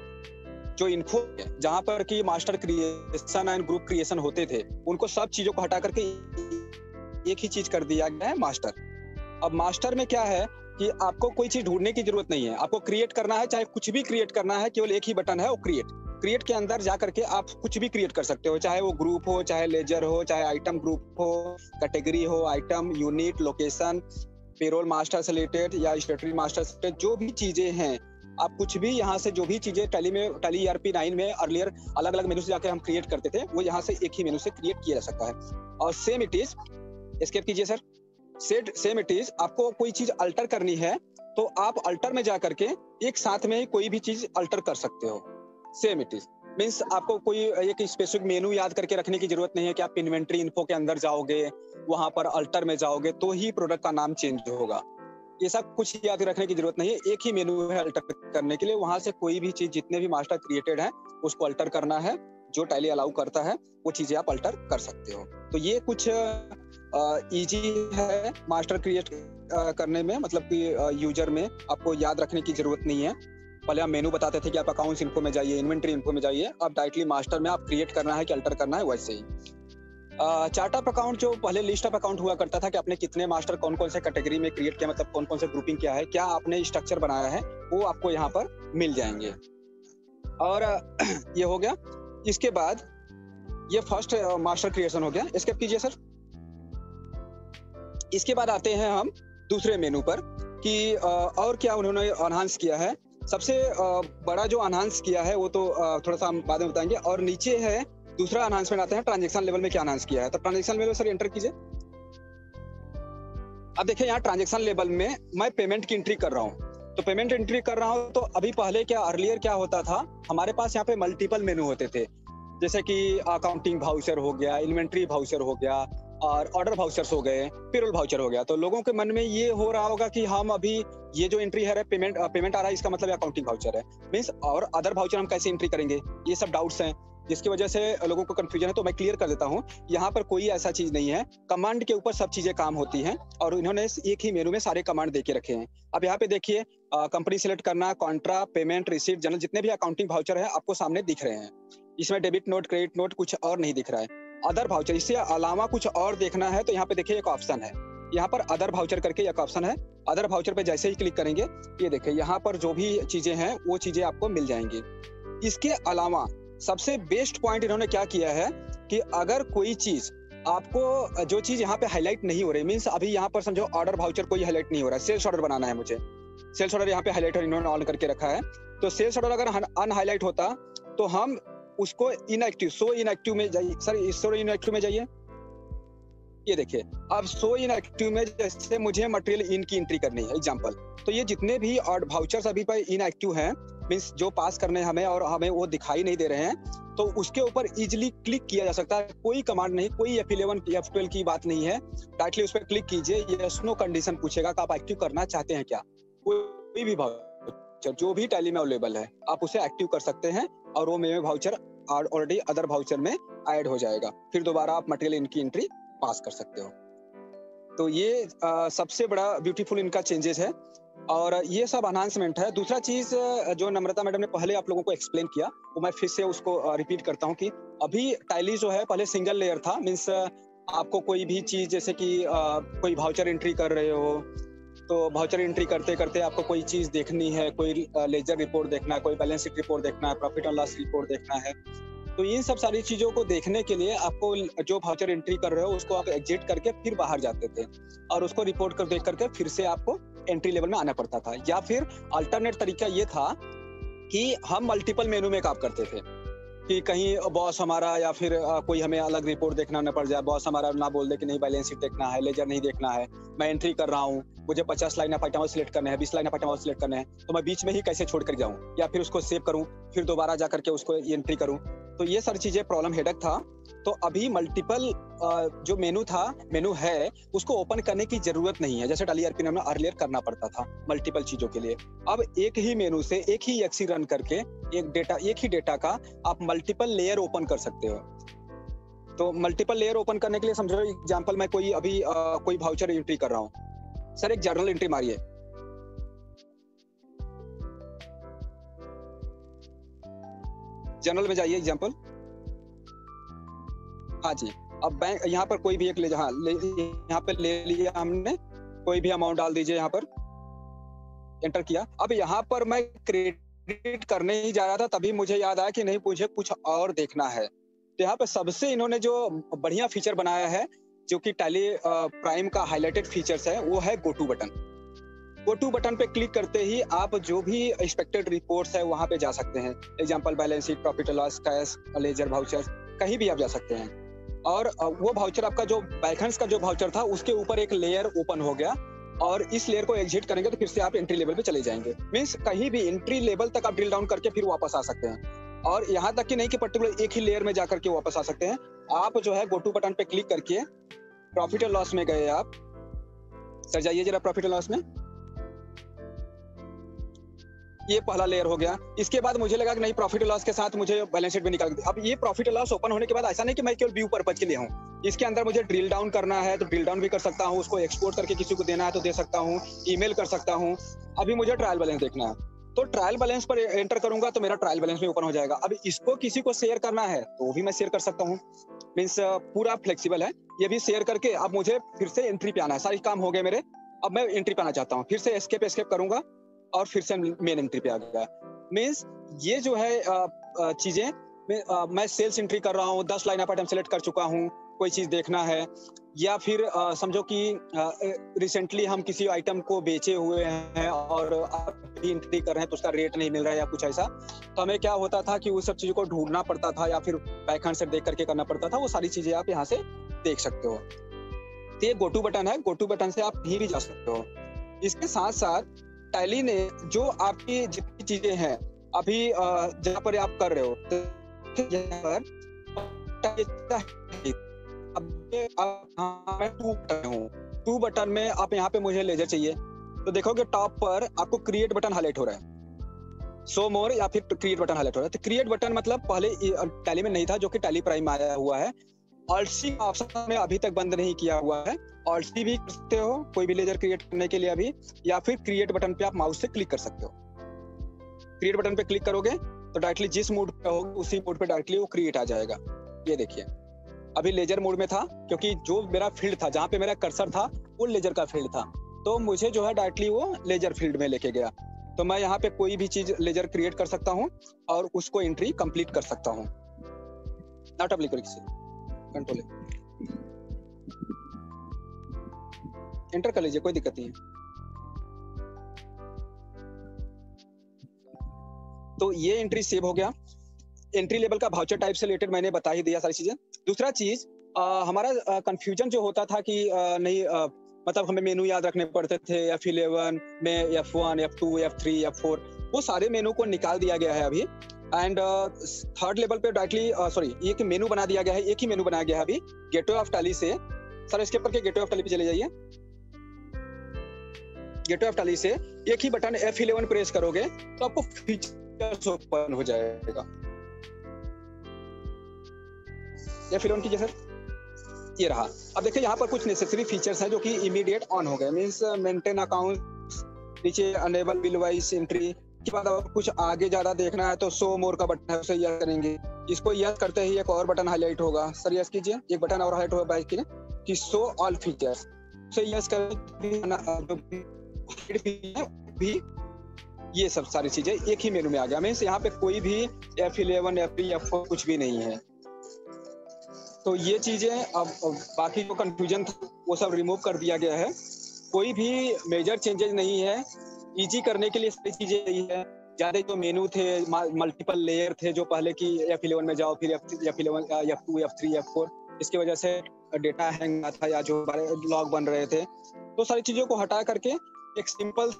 Speaker 2: जो इन्फो जहां पर कि master creation and group creation होते थे, उनको सब चीजों को हटा करके एक ही चीज कर दिया गया है, मास्टर। अब मास्टर में क्या है कि आपको कोई चीज ढूंढने की जरूरत नहीं है, आपको क्रिएट करना है, चाहे कुछ भी क्रिएट करना है, केवल एक ही बटन है वो क्रिएट के अंदर जा करके आप कुछ भी क्रिएट कर सकते हो, चाहे वो ग्रुप हो, चाहे लेजर हो, चाहे आइटम ग्रुप हो, कैटेगरी हो, item, unit, location, payroll master से रिलेटेड या स्टेटरी मास्टर से रिलेटेड जो भी चीजें हैं, आप कुछ भी यहाँ से जो भी चीजें टैली ERP 9 में अर्लियर अलग अलग मेनू से जाके हम क्रिएट करते थे, वो यहाँ से एक ही मेनू से क्रिएट किया जा सकता है। और सेम इट इज, एस्केप कीजिए सर, सेम इट इज, आपको कोई चीज अल्टर करनी है तो आप अल्टर में जा करके एक साथ में ही कोई भी चीज अल्टर कर सकते हो। सेम इट इज मीन्स आपको कोई एक स्पेसिफिक मेनू याद करके रखने की जरूरत नहीं है कि आप इन्वेंट्री इन्फो के अंदर जाओगे, वहां पर अल्टर में जाओगे तो ही प्रोडक्ट का नाम चेंज होगा। ये सब कुछ याद रखने की जरूरत नहीं है, एक ही मेनू है अल्टर करने के लिए। वहां से कोई भी चीज जितने भी मास्टर क्रिएटेड है उसको अल्टर करना है, जो टैली अलाउ करता है वो चीजें आप अल्टर कर सकते हो। तो ये कुछ इजी है मास्टर क्रिएट करने में, मतलब कि यूजर में आपको याद रखने की जरूरत नहीं है। पहले हम मेनू बताते थे कि आप अकाउंट्स इन्फो में जाइए, इन्वेंटरी इन्फो में जाइए, अब डायरेक्टली मास्टर में आप क्रिएट करना है कि अल्टर करना है, वैसे ही। चार्ट ऑफ अकाउंट जो पहले लिस्ट ऑफ अकाउंट हुआ करता था कि आपने कितने मास्टर कौन कौन से कैटेगरी में क्रिएट किया, मतलब कौन कौन से ग्रुपिंग किया है, क्या आपने स्ट्रक्चर बनाया है, वो आपको यहाँ पर मिल जाएंगे। और ये हो गया। इसके बाद ये फर्स्ट मास्टर क्रिएशन हो गया, स्किप कीजिए सर। इसके बाद आते हैं हम दूसरे मेनू पर कि और क्या उन्होंने एनहांस किया है। सबसे बड़ा जो एनहांस किया है वो तो थोड़ा सा हम बाद में बताएंगे। और नीचे है दूसरा एनहांसमेंट आते हैं, ट्रांजैक्शन लेवल में क्या एनहांस किया है। तो ट्रांजैक्शन लेवल सर एंटर कीजिए। अब देखिए यहाँ ट्रांजैक्शन लेवल में मैं पेमेंट की एंट्री कर रहा हूँ, तो पेमेंट एंट्री कर रहा हूँ। तो अभी पहले क्या अर्लियर क्या होता था, हमारे पास यहाँ पे मल्टीपल मेनू होते थे, जैसे कि अकाउंटिंग वाउचर हो गया, इन्वेंट्री वाउचर हो गया, और ऑर्डर वाउचर्स हो गए, पेरोल वाउचर हो गया। तो लोगों के मन में ये हो रहा होगा कि हम अभी ये जो एंट्री है पेमेंट आ रहा है, इसका मतलब अकाउंटिंग वाउचर है, मींस और अदर वाउचर हम कैसे एंट्री करेंगे, ये सब डाउट्स हैं जिसकी वजह से लोगों को कंफ्यूजन है। तो मैं क्लियर कर देता हूँ, यहाँ पर कोई ऐसा चीज नहीं है, कमांड के ऊपर सब चीजें काम होती हैं और इन्होंने एक ही मेनू में सारे कमांड दे के रखे हैं। अब यहाँ पे देखिए कंपनी सिलेक्ट करना, कॉन्ट्रा, पेमेंट, रिसीट, जनरल, जितने भी अकाउंटिंग वाउचर है आपको सामने दिख रहे हैं। इसमें डेबिट नोट, क्रेडिट नोट कुछ और नहीं दिख रहा है। अदर वाउचर, इससे अलावा कुछ और देखना है तो यहाँ पे देखिए एक ऑप्शन है, यहाँ पर अदर वाउचर करके एक ऑप्शन है। अदर वाउचर पे जैसे ही क्लिक करेंगे ये देखिए यहाँ पर जो भी चीजें हैं वो चीजें आपको मिल जाएंगी। इसके अलावा सबसे बेस्ट पॉइंट इन्होंने क्या किया है कि अगर कोई चीज आपको, जो चीज यहाँ पे हाईलाइट नहीं हो रही, मीन्स अभी यहाँ पर समझो ऑर्डर वाउचर कोई हाईलाइट नहीं हो रहा है, सेल्स ऑर्डर बनाना है मुझे, सेल्स ऑर्डर यहाँ पे हाईलाइटर इन्होंने ऑन करके रखा है। तो सेल्स ऑर्डर अगर अनहाईलाइट होता तो हम उसको इनएक्टिव, शो इनएक्टिव में जाइए सर, शो इनएक्टिव में जाइए। ये देखिए अब शो इनएक्टिव में जैसे मुझे मटेरियल इन की एंट्री करनी है एग्जांपल, तो ये जितने भी वाउचर्स अभी पर इनएक्टिव हैं, मींस जो पास करने हमें और हमें वो दिखाई नहीं दे रहे हैं, तो उसके ऊपर इजीली क्लिक किया जा सकता है। कोई कमांड नहीं, कोई F11 F12 की बात नहीं है, डायरेक्टली उस पर क्लिक कीजिए, यस नो कंडीशन पूछेगा कि आप एक्टिव करना चाहते हैं क्या। कोई भी वाउचर जो भी टैली में अवेलेबल है आप उसे एक्टिव कर सकते हैं और वो मेरे वाउचर ऑलरेडी अदर वाउचर में ऐड हो जाएगा, फिर दोबारा आप मटेरियल इनकी एंट्री पास कर सकते हो। तो ये सबसे बड़ा ब्यूटीफुल इनका चेंजेस है और ये सब एनहांसमेंट है। दूसरा चीज जो नम्रता मैडम ने पहले आप लोगों को एक्सप्लेन किया वो मैं फिर से उसको रिपीट करता हूँ कि अभी टैली जो है पहले सिंगल लेयर था, मीन्स आपको कोई भी चीज जैसे कि कोई वाउचर एंट्री कर रहे हो तो वाउचर एंट्री करते करते आपको कोई चीज देखनी है, कोई लेजर रिपोर्ट देखना है, कोई बैलेंस शीट रिपोर्ट देखना है, प्रॉफिट एंड लॉस रिपोर्ट देखना है, तो इन सब सारी चीजों को देखने के लिए आपको जो वाउचर एंट्री कर रहे हो उसको आप एग्जिट करके फिर बाहर जाते थे और उसको रिपोर्ट कर देख करके फिर से आपको एंट्री लेवल में आना पड़ता था। या फिर अल्टरनेट तरीका ये था कि हम मल्टीपल मेनू में काम करते थे कि कहीं बॉस हमारा या फिर कोई हमें अलग रिपोर्ट देखना न पड़ जाए, बॉस हमारा ना बोल दे कि नहीं बैलेंस शीट देखना है, लेजर नहीं देखना है, मैं एंट्री कर रहा हूँ, मुझे 50 लाइन ऑफ आइटम सिलेक्ट करने हैं, 20 लाइन ऑफ आइटम सिलेक्ट करने हैं, तो मैं बीच में ही कैसे छोड़ कर जाऊँ या फिर उसको सेव करूँ फिर दोबारा जा करके उसको एंट्री करूँ। तो ये सारी चीजें प्रॉब्लम हेडेक था। तो अभी मल्टीपल जो मेनू है उसको ओपन करने की जरूरत नहीं है, जैसे टैली ERP में अर्लियर करना पड़ता था मल्टीपल चीजों के लिए। अब एक ही मेनू से एक ही एक्सी रन करके एक ही डेटा का आप मल्टीपल लेयर ओपन कर सकते हो। तो मल्टीपल लेयर ओपन करने के लिए समझो एग्जांपल मैं कोई अभी कोई वाउचर एंट्री कर रहा हूँ, सर एक जर्नल एंट्री मारिए, जर्नल में जाइए एग्जांपल, हाँ जी। अब बैंक यहाँ पर कोई भी एक यहाँ पे ले लिया हमने, कोई भी अमाउंट डाल दीजिए, यहाँ पर एंटर किया। अब यहाँ पर मैं क्रेडिट करने ही जा रहा था तभी मुझे याद आया कि नहीं मुझे कुछ और देखना है। तो यहाँ पे सबसे इन्होंने जो बढ़िया फीचर बनाया है जो कि टैली प्राइम का हाईलाइटेड फीचर्स है वो है go to button. Go to button पे क्लिक करते ही आप जो भी एक्सपेक्टेड रिपोर्ट्स है वहां पे जा सकते हैं, example balance sheet, profit loss, cash, ledger, voucher, कहीं भी आप जा सकते हैं। और वो वाउचर आपका जो बैलेंस का जो वाउचर था उसके ऊपर एक लेयर ओपन हो गया और इस लेयर को एग्जिट करेंगे तो फिर से आप एंट्री लेवल पे चले जाएंगे। मींस कहीं भी एंट्री लेवल तक आप ड्रिल डाउन करके फिर वापस आ सकते हैं और यहाँ तक कि नहीं कि पर्टिकुलर एक ही लेयर में जाकर के वापस आ सकते हैं। आप जो है गो टू बटन पे क्लिक करके प्रॉफिट एंड लॉस में गए आप, सर जाइए जरा प्रॉफिट एंड लॉस में, ये पहला लेयर हो गया। इसके बाद मुझे लगा कि नहीं प्रॉफिट लॉस के साथ मुझे बैलेंस शीट भी निकाल। अब ये प्रॉफिट लॉस ओपन होने के बाद ऐसा नहीं कि मैं केवल व्यू पर्पज के लिए हूँ, इसके अंदर मुझे ड्रिल डाउन करना है तो ड्रिल डाउन भी कर सकता हूँ, उसको एक्सपोर्ट करके किसी को देना है तो दे सकता हूँ, ईमेल कर सकता हूँ। अभी मुझे ट्रायल बैलेंस देखना है तो ट्रायल बैलेंस पर एंटर करूंगा तो मेरा ट्रायल बैलेंस भी ओपन हो जाएगा। अब इसको किसी को शेयर करना है तो भी मैं शेयर कर सकता हूँ, मीन्स पूरा फ्लेक्सिबल है। ये भी शेयर करके अब मुझे फिर से एंट्री पे आना है, सारे काम हो गए मेरे, अब मैं एंट्री पे आना चाहता हूँ, फिर से एस्केप करूंगा और फिर से मेन एंट्री पे आ गया। मीन्स ये जो है चीजें मैं सेल्स एंट्री कर रहा हूँ, 10 लाइन ऑफ आइटम सेलेक्ट कर चुका हूँ, कोई चीज देखना है, या फिर समझो कि रिसेंटली हम किसी आइटम को बेचे हुए हैं और अभी एंट्री कर रहे हैं तो उसका रेट नहीं मिल रहा है या कुछ ऐसा, तो हमें क्या होता था कि उस सब चीजों को ढूंढना पड़ता था या फिर बैकहैंड से देख करके करना पड़ता था। वो सारी चीजें आप यहाँ से देख सकते हो। तो ये गो टू बटन है, गो टू बटन से आप कहीं भी जा सकते हो। इसके साथ साथ टैली ने जो आपकी जितनी चीजें हैं अभी जहाँ पर आप कर रहे हो, तो यहाँ पर मैं टू बटन में आप यहाँ पे मुझे लेजर चाहिए तो देखोगे टॉप पर आपको क्रिएट बटन हाईलाइट हो रहा है, शो मोर या फिर क्रिएट बटन हाईलाइट हो रहा है। तो क्रिएट बटन मतलब पहले टैली में नहीं था, जो कि टैली प्राइम आया हुआ है। ऑल्ट सी ऑप्शन में अभी तक बंद नहीं किया हुआ है, ऑल्ट सी भी कर सकते हो कोई भी लेजर क्रिएट करने के लिए अभी, या फिर क्रिएट बटन पे आप माउस से क्लिक कर सकते हो। क्रिएट बटन पे क्लिक करोगे तो डायरेक्टली जिस मोड पे होगा उसी मोड पे डायरेक्टली वो क्रिएट आ जाएगा। ये देखिए अभी लेजर मोड में था क्योंकि जो मेरा फील्ड था, जहाँ पे मेरा कर्सर था वो लेजर का फील्ड था, तो मुझे जो है डायरेक्टली वो लेजर फील्ड में लेके गया। तो मैं यहाँ पे कोई भी चीज लेजर क्रिएट कर सकता हूँ और उसको एंट्री कंप्लीट कर सकता हूँ। नॉट एप्लीकेबल कंट्रोल एंटर कर लीजिए, कोई दिक्कत नहीं है। तो ये एंट्री सेव हो गया। एंट्री लेवल का वाउचर टाइप से रिलेटेड मैंने बता ही दिया सारी चीजें। दूसरा चीज हमारा कंफ्यूजन जो होता था कि नहीं मतलब हमें मेनू याद रखने पड़ते थे F11 में, F1, F2, F3, F4, वो सारे मेनू को निकाल दिया गया है अभी। एंड थर्ड लेवल पे डायरेक्टली एक मेनू बना दिया गया है, एक ही मेनू बनाया गया है अभी गेटवे ऑफ टैली से। सर स्किप करके गेटवे ऑफ टैली पे चले जाइए। गेटवे ऑफ टैली से एक ही बटन F11 प्रेस करोगे तो आपको फीचर्स ओपन हो जाएगा। F11 कीजिए सर, ये रहा। अब देखिए यहाँ पर कुछ नेसेसरी फीचर्स हैं जो कि इमीडिएट ऑन हो गए, मींस मेंटेन अकाउंट, नीचे अनेबल बिल वाइज एंट्री के बाद अगर कुछ आगे ज्यादा देखना है तो शो मोर का बटन है, उसे यस करेंगे। इसको यस करते ही एक और बटन हाईलाइट होगा, सर यस कीजिए, एक बटन और हाईलाइट होगा बाइक की कि शो ऑल फीचर्स, उसे यस भी ये सब सारी चीजें एक ही मेनू में आ गया। मींस यहाँ पे कोई भी F11, F3, F4 कुछ भी नहीं है। तो ये चीजें अब बाकी जो कंफ्यूजन था वो सब रिमूव कर दिया गया है, कोई भी मेजर चेंजेस नहीं है। इजी करने के लिए सारी चीजें यही है। ज्यादा जो मेनू थे, मल्टीपल लेयर थे जो पहले की F11 में जाओ फिर F11, F2, F3, F4, इसकी वजह से डेटा हैंग था या जो लॉग बन रहे थे, तो सारी चीजों को हटा करके एक सिंपल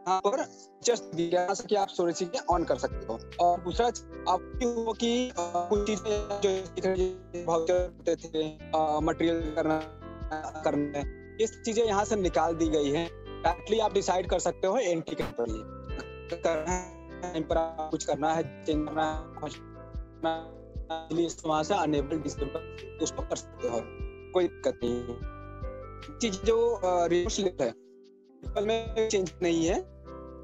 Speaker 2: यहाँ पर जस्ट दिया कि आप सारी चीजें ऑन कर सकते हो। और दूसरा आपकी हो कि कुछ चीजें जो भाउचर थे मटेरियल करना इस चीजें यहाँ से निकाल दी गई हैं। डायरेक्टली आप डिसाइड कर सकते हो एंट्री के पर कुछ करना है, चेंज करना है, वहां से अनेबल डिसेबल उसको कर सकते हो, कोई दिक्कत नहीं। चीज जो रिपोर्ट है में चेंज नहीं है,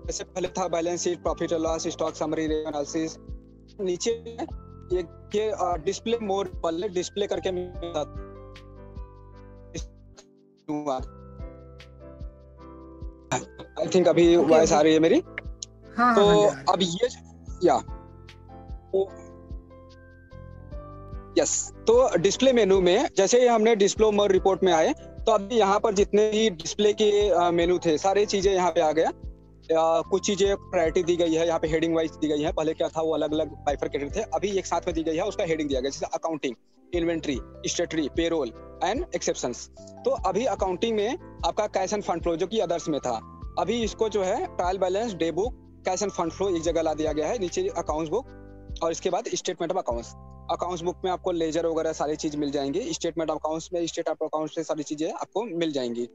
Speaker 2: जैसे पहले था बैलेंस शीट, प्रॉफिट और लॉस, स्टॉक समरी, एनालिसिस। नीचे ये डिस्प्ले मोड पहले डिस्प्ले करके आई थिंक अभी वॉइस आ रही है मेरी।
Speaker 5: हाँ,
Speaker 2: तो
Speaker 5: हाँ,
Speaker 2: अब ये या यस, तो डिस्प्ले मेनू में जैसे ही हमने डिस्प्ले मोड रिपोर्ट में आए तो अभी यहाँ पर जितने भी डिस्प्ले के मेनू थे सारी चीजें यहाँ पे आ गया। कुछ चीजें प्रायोरिटी दी गई है, यहाँ पे हेडिंग वाइज दी गई है। पहले क्या था वो अलग अलग बाइफरकेटेड थे, अभी एक साथ में दी गई है, उसका हेडिंग दिया गया, जैसे accounting, inventory, स्टेटरी, payroll and exceptions. तो अभी अकाउंटिंग में आपका कैश एंड फंड फ्लो जो कि अदर्स में था, अभी इसको जो है trial balance, day book, cash end fund flow एक जगह ला दिया गया है। नीचे अकाउंट्स बुक और इसके बाद statement of accounts. Accounts book में आपको लेजर वगैरह सारी चीज मिल जाएंगी, स्टेटमेंट ऑफ अकाउंट्स में स्टेट ऑफ अकाउंट्स में सारी चीजें आपको मिल जाएंगी।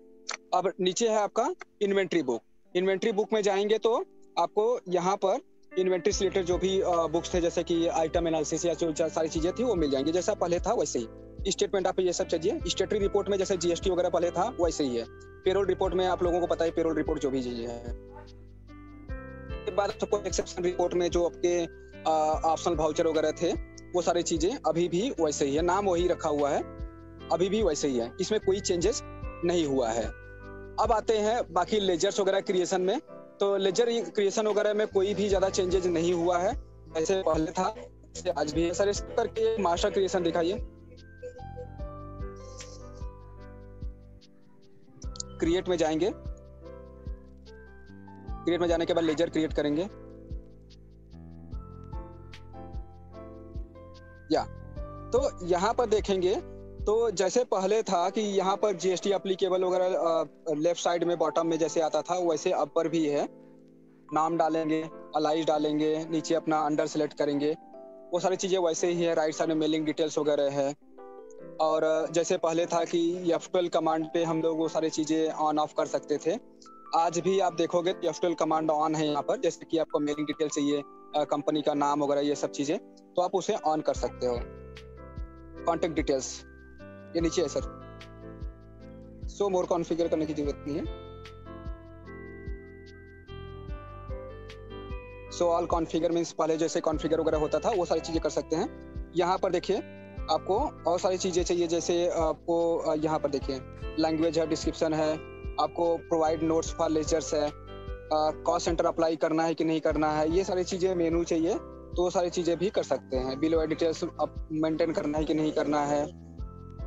Speaker 2: अब नीचे है आपका इन्वेंट्री बुक। इन्वेंट्री बुक में जाएंगे तो आपको यहाँ पर इन्वेंट्री से रिलेटेड जो भी बुक्स थे, जैसे कि आइटम एनालिसिस या जो सारी चीजें थी वो मिल जाएंगी, जैसा पहले था वैसे ही। स्टेटमेंट आप ये सब चाहिए, स्टेटरी रिपोर्ट में जैसे जीएसटी वगैरह पहले था वैसे ही है। पेरोल रिपोर्ट में आप लोगों को पता है पेरोल रिपोर्ट जो भी चीजें है। बाद आपको एक्सेप्शन रिपोर्ट में जो आपके ऑप्शनल वाउचर वगैरह थे वो सारी चीजें अभी भी वैसे ही है, नाम वही रखा हुआ है, अभी भी वैसे ही है, इसमें कोई चेंजेस नहीं हुआ है। अब आते हैं बाकी लेजर्स वगैरह क्रिएशन में। तो लेजर क्रिएशन वगैरह में कोई भी ज्यादा चेंजेस नहीं हुआ है, जैसे पहले था जैसे आज भी है। सर इस करके मास्टर क्रिएशन दिखाइए। क्रिएट में जाएंगे, क्रिएट में जाने के बाद लेजर क्रिएट करेंगे या तो यहाँ पर देखेंगे तो जैसे पहले था कि यहाँ पर जीएसटी एप्लीकेबल वगैरह लेफ्ट साइड में बॉटम में जैसे आता था वैसे अब पर भी है। नाम डालेंगे, अलाइज डालेंगे, नीचे अपना अंडर सेलेक्ट करेंगे, वो सारी चीजें वैसे ही है। राइट साइड में मेलिंग डिटेल्स वगैरह है। और जैसे पहले था कि F12 कमांड पे हम लोग वो सारी चीजें ऑन ऑफ कर सकते थे, आज भी आप देखोगे तो F12 कमांड ऑन है यहाँ पर। जैसे कि आपको मेलिंग डिटेल चाहिए, कंपनी का नाम वगैरह ये सब चीजें, तो आप उसे ऑन कर सकते हो। कॉन्टेक्ट डिटेल्स ये नीचे है सर, सो मोर कॉन्फ़िगर करने की जरूरत नहीं है। सो ऑल कॉन्फ़िगर मींस पहले जैसे कॉन्फ़िगर वगैरह होता था वो सारी चीजें कर सकते हैं। यहाँ पर देखिए आपको और सारी चीजें चाहिए, जैसे आपको यहाँ पर देखिए लैंग्वेज है, डिस्क्रिप्शन है, आपको प्रोवाइड नोट्स फॉर लेजर्स है, कॉस्ट सेंटर अप्लाई करना है कि नहीं करना है, ये सारी चीजें मेनू चाहिए तो वो सारी चीजें भी कर सकते हैं। बिलो डिटेल्स मेंटेन करना है कि नहीं करना है,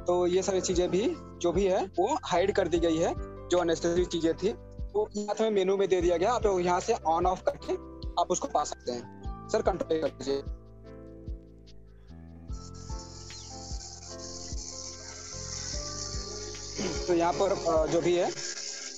Speaker 2: तो ये सारी चीजें भी जो भी है वो हाइड कर दी गई है। जो अननेसेसरी चीजें थी वो साथ में मेनू में दे दिया गया, आप यहाँ से ऑन ऑफ करके आप उसको पा सकते हैं। सर कंट्रोल कर दीजिए। तो यहाँ पर जो भी है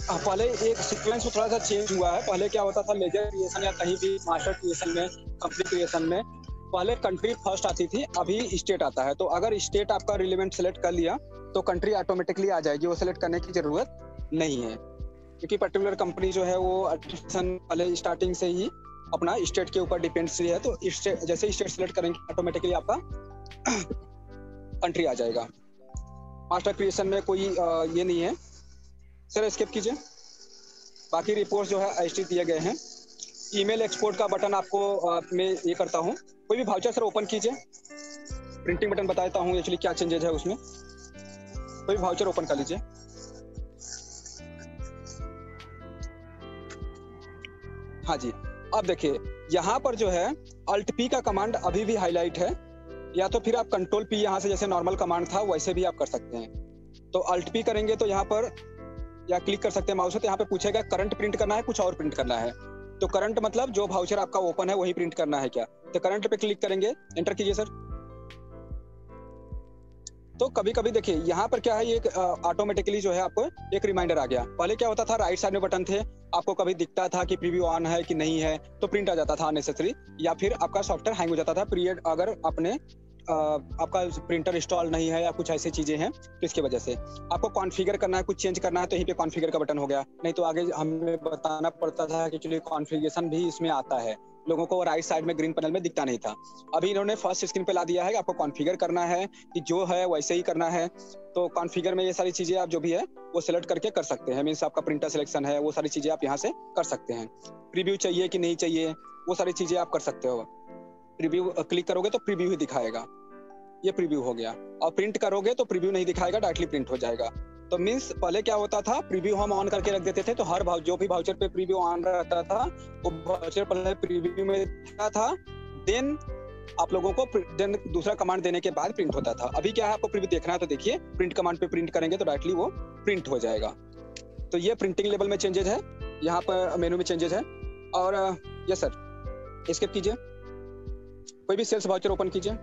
Speaker 2: पहले एक सीक्वेंस थोड़ा सा चेंज हुआ है। पहले क्या होता था लेजर क्रिएशन या कहीं भी मास्टर क्रिएशन में, कंपनी क्रिएशन में पहले कंट्री फर्स्ट आती थी, अभी स्टेट आता है। तो अगर स्टेट आपका रिलेवेंट सेलेक्ट कर लिया तो कंट्री ऑटोमेटिकली आ जाएगी, वो सेलेक्ट करने की जरूरत नहीं है, क्योंकि पर्टिकुलर कंपनी जो है वो पहले स्टार्टिंग से ही अपना स्टेट के ऊपर डिपेंड्स है। तो जैसे स्टेट सेलेक्ट करेंगे ऑटोमेटिकली आपका कंट्री आ जाएगा। मास्टर क्रिएशन में कोई ये नहीं है। सर स्किप कीजिए। बाकी रिपोर्ट जो है एचटी दिए गए हैं। ईमेल एक्सपोर्ट का बटन आपको मैं ये करता हूँ, कोई भी वाउचर सर ओपन कीजिए। प्रिंटिंग बटन बताता हूँ एक्चुअली क्या चेंजेस है उसमें। कोई वाउचर ओपन कर लीजिए। हाँ जी, अब देखिए यहाँ पर जो है अल्ट पी का कमांड अभी भी हाईलाइट है, या तो फिर आप कंट्रोल पी यहाँ से जैसे नॉर्मल कमांड था वैसे भी आप कर सकते हैं। तो अल्ट पी करेंगे तो यहाँ पर या क्लिक कर सकते हैं माउस से, तो यहाँ पे पूछेगा करंट प्रिंट करना है कुछ और प्रिंट करना है। तो करंट मतलब जो वाउचर आपका ओपन है वही प्रिंट करना है क्या, तो करंट पे क्लिक करेंगे, एंटर कीजिए सर। तो कभी कभी देखिए यहाँ पर क्या है, ये ऑटोमेटिकली जो है आपको एक रिमाइंडर आ गया। पहले क्या होता था राइट साइड में बटन थे, आपको कभी दिखता था कि प्रीव्यू ऑन है कि नहीं है तो प्रिंट आ जाता था अननेसेसरी, या फिर आपका सॉफ्टवेयर हैंग हो जाता था पीरियड अगर अपने आपका प्रिंटर इंस्टॉल नहीं है या कुछ ऐसी चीजें हैं तो इसकी वजह से आपको कॉन्फ़िगर करना है, कुछ चेंज करना है तो यहीं पे कॉन्फ़िगर का बटन हो गया। नहीं तो आगे हमें बताना पड़ता था कि एक्चुअली कॉन्फ़िगरेशन भी इसमें आता है, लोगों को राइट साइड में ग्रीन पैनल में दिखता नहीं था। अभी इन्होंने फर्स्ट स्क्रीन पे ला दिया है कि आपको कॉन्फ़िगर करना है कि जो है वैसे ही करना है। तो कॉन्फ़िगर में ये सारी चीजें आप जो भी है वो सिलेक्ट करके कर सकते हैं। मीन्स आपका प्रिंटर सिलेक्शन है वो सारी चीजें आप यहाँ से कर सकते हैं। प्रीव्यू चाहिए कि नहीं चाहिए वो सारी चीजें आप कर सकते हो। प्रीव्यू क्लिक करोगे तो प्रीव्यू ही दिखाएगा, ये प्रीव्यू हो गया। और प्रिंट करोगे तो प्रीव्यू नहीं दिखाएगा, डायरेक्टली प्रिंट हो जाएगा। तो मींस पहले क्या होता था, प्रीव्यू हम ऑन करके रख देते थे तो हर जो भी वाउचर पे प्रीव्यू ऑन रहता था वो वाउचर पहले प्रीव्यू में दिखता था, देन आप लोगों को देन दूसरा कमांड देने के बाद प्रिंट होता था। अभी क्या है, आपको प्रीव्यू देखना है तो देखिए प्रिंट कमांड पे प्रिंट करेंगे तो डायरेक्टली वो प्रिंट हो जाएगा। तो ये प्रिंटिंग लेवल में चेंजेस है, यहाँ पर मेनू में चेंजेस है। और यस सर स्किप कीजिए। कोई भी सेल्स वाउचर ओपन कीजिए।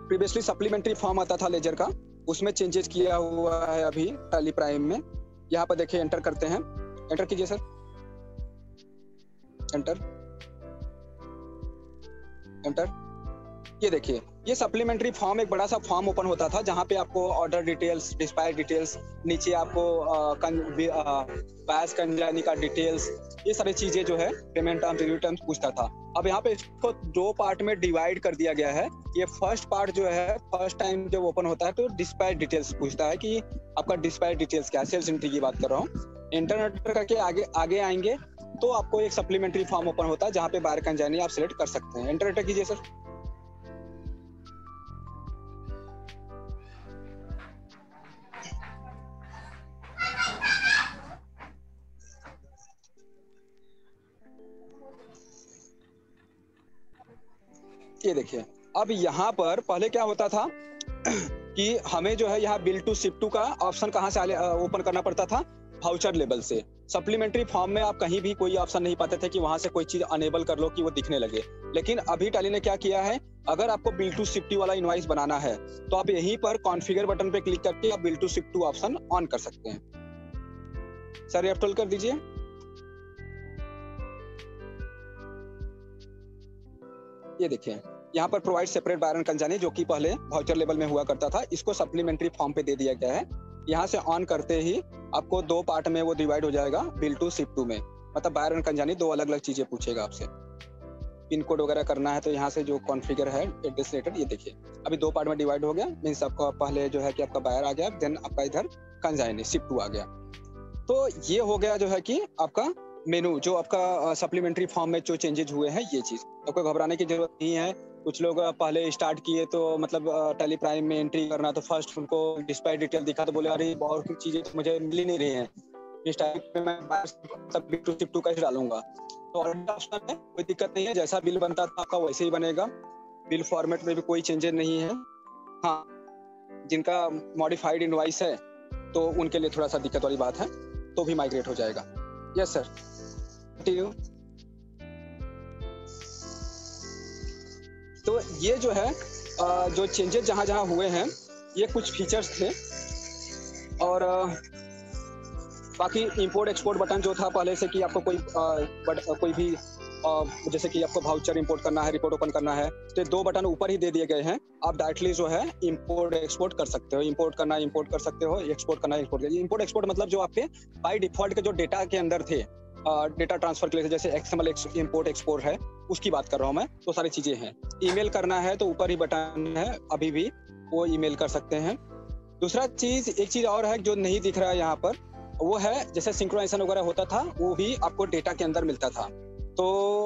Speaker 2: प्रीवियसली सप्लीमेंट्री फॉर्म आता था लेजर का, उसमें चेंजेस किया हुआ है अभी टैली प्राइम में। यहाँ पर देखिए एंटर करते हैं, एंटर कीजिए सर, एंटर एंटर। ये देखिए ये सप्लीमेंट्री फॉर्म एक बड़ा सा फॉर्म ओपन होता था जहाँ पे आपको ऑर्डर डिटेल्स, डिस्पैच डिटेल्स, नीचे आपको बैच कंजानी का डिटेल्स, ये सारी चीजें जो है पेमेंट टर्म्स, रिव्यू टर्म्स पूछता था। अब यहाँ पे इसको दो पार्ट में डिवाइड कर दिया गया है। ये फर्स्ट पार्ट जो है फर्स्ट टाइम जब ओपन होता है तो डिस्पैच डिटेल्स पूछता है कि आपका डिस्पैच डिटेल्स क्या है, सेल्स एंट्री की बात कर रहा हूँ। इंटरनेट करके आगे आगे आएंगे तो आपको एक सप्लीमेंट्री फॉर्म ओपन होता है जहाँ पे बायर कंजाइनी आप सिलेक्ट कर सकते हैं। एंटर कीजिए सर। ये देखिए, अब यहाँ पर पहले क्या होता था कि हमें जो है यहाँ बिल टू शिप टू का ऑप्शन कहाँ से ओपन करना पड़ता था, वाउचर लेवल से। सप्लीमेंट्री फॉर्म में आप कहीं भी कोई ऑप्शन नहीं पाते थे कि वहां से कोई चीज अनेबल कर लो कि वो दिखने लगे। लेकिन अभी टैली ने क्या किया है, अगर आपको बिल टू शिप टू वाला इनवॉइस बनाना है तो आप यहीं पर कॉन्फ़िगर बटन पे क्लिक करके आप bill to ship to option on कर सकते हैं। सर F12 कर दीजिए। ये देखिए, यहाँ पर provide separate buyer and consignee जो कि पहले वाउचर लेवल में हुआ करता था, इसको सप्लीमेंट्री फॉर्म पे दे दिया गया है। यहाँ से ऑन करते ही आपको 2 पार्ट में वो डिवाइड हो जाएगा, बिल टू शिप टू में। मतलब बायर एंड कंजाइनी 2 अलग अलग चीजें पूछेगा आपसे। पिन कोड वगैरह करना है तो यहाँ से जो कॉन्फ़िगर है एड्रेस रिलेटेड, ये देखिए अभी 2 पार्ट में डिवाइड हो गया। मीन्स आपका पहले जो है कि आपका बायर आ गया, देन आपका इधर कंजाइनी शिप टू आ गया। तो ये हो गया जो है कि आपका मेनू, जो आपका सप्लीमेंट्री फॉर्म में जो चेंजेज हुए हैं ये चीज। आपको घबराने की जरूरत नहीं है। कुछ लोग पहले स्टार्ट किए तो मतलब टैली प्राइम में एंट्री करना, तो फर्स्ट उनको डिस्प्ले डिटेल दिखा तो बोले अरे बहुत कुछ चीजें तो मुझे मिल ही नहीं रही हैं, इस टाइप में मैं सब बिल टू शिप टू का ही डालूंगा। तो ऑलरेडी ऑप्शन है, कोई दिक्कत नहीं है। जैसा बिल बनता था आपका वैसे ही बनेगा। बिल फॉर्मेट में भी कोई चेंजेस नहीं है। हाँ, जिनका मॉडिफाइड इनवॉइस है तो उनके लिए थोड़ा सा दिक्कत वाली बात है, तो भी माइग्रेट हो जाएगा। यस सर, तो ये जो है जो चेंजेस जहां जहां हुए हैं ये कुछ फीचर्स थे। और बाकी इंपोर्ट एक्सपोर्ट बटन जो था पहले से कि आपको कोई भी जैसे कि आपको वाउचर इंपोर्ट करना है, रिपोर्ट ओपन करना है, तो 2 बटन ऊपर ही दे दिए गए हैं। आप डायरेक्टली जो है इंपोर्ट एक्सपोर्ट कर सकते हो। इंपोर्ट करना इंपोर्ट कर सकते हो, एक्सपोर्ट करना एक्सपोर्ट। इंपोर्ट एक्सपोर्ट मतलब जो आपके बाय डिफॉल्ट के जो डेटा के अंदर थे, डेटा ट्रांसफर के लिए जैसे XML इंपोर्ट एक्सपोर्ट है, उसकी बात कर रहा हूँ मैं। तो सारी चीजें हैं। ईमेल करना है तो ऊपर ही बटन है, अभी भी वो ईमेल कर सकते हैं। दूसरा चीज, एक चीज और है जो नहीं दिख रहा है यहाँ पर, वो है जैसे सिंक्रोनाइजेशन वगैरह होता था वो भी आपको डेटा के अंदर मिलता था, तो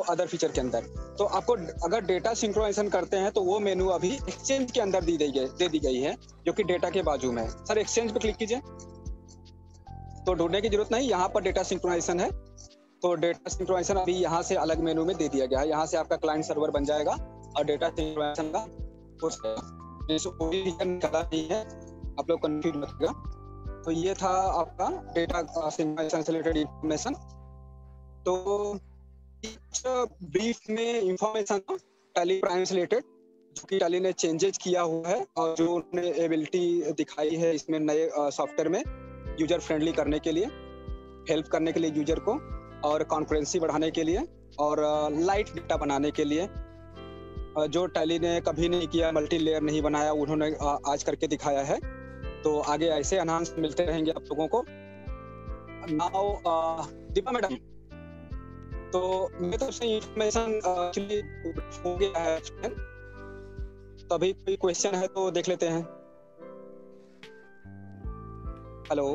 Speaker 2: अदर फीचर के अंदर। तो आपको अगर डेटा सिंक्रोनाइजेशन करते हैं तो वो मेनू अभी एक्सचेंज के अंदर दे दी गई है, जो कि डेटा के बाजू में है। सर एक्सचेंज पे क्लिक कीजिए, तो ढूंढने की जरूरत नहीं, यहाँ पर डेटा सिंक्रोनाइजेशन है। तो डेटा सिंक्रोनाइजेशन अभी यहाँ से अलग मेनू में दे दिया गया है। यहाँ से आपका क्लाइंट सर्वर बन जाएगा और डेटा सिंक्रोनाइजेशन का निकला नहीं है, आप लोग कंफ्यूज मत होगा। तो ये था आपका डेटा सिंक्रोनाइजेशन से रिलेटेड इंफॉर्मेशन। तो ब्रीफ में इंफॉर्मेशन टैली प्राइम से रिलेटेड, जो कि टैली ने चेंजेस किया हुआ है और जो उन्होंने एबिलिटी दिखाई है इसमें नए सॉफ्टवेयर में यूजर फ्रेंडली करने के लिए, हेल्प करने के लिए यूजर को, और कॉन्फ्रेंसी बढ़ाने के लिए, और लाइट डेटा बनाने के लिए, जो टैली ने कभी नहीं किया, मल्टी लेयर नहीं बनाया, उन्होंने आज करके दिखाया है। तो आगे ऐसे एनहांस मिलते रहेंगे आप लोगों को। नाउ दीपा मैडम, तो मेरी तरफ से इंफॉर्मेशन एक्चुअली हो गया है। तो अभी कोई क्वेश्चन है तो देख लेते हैं। Hello,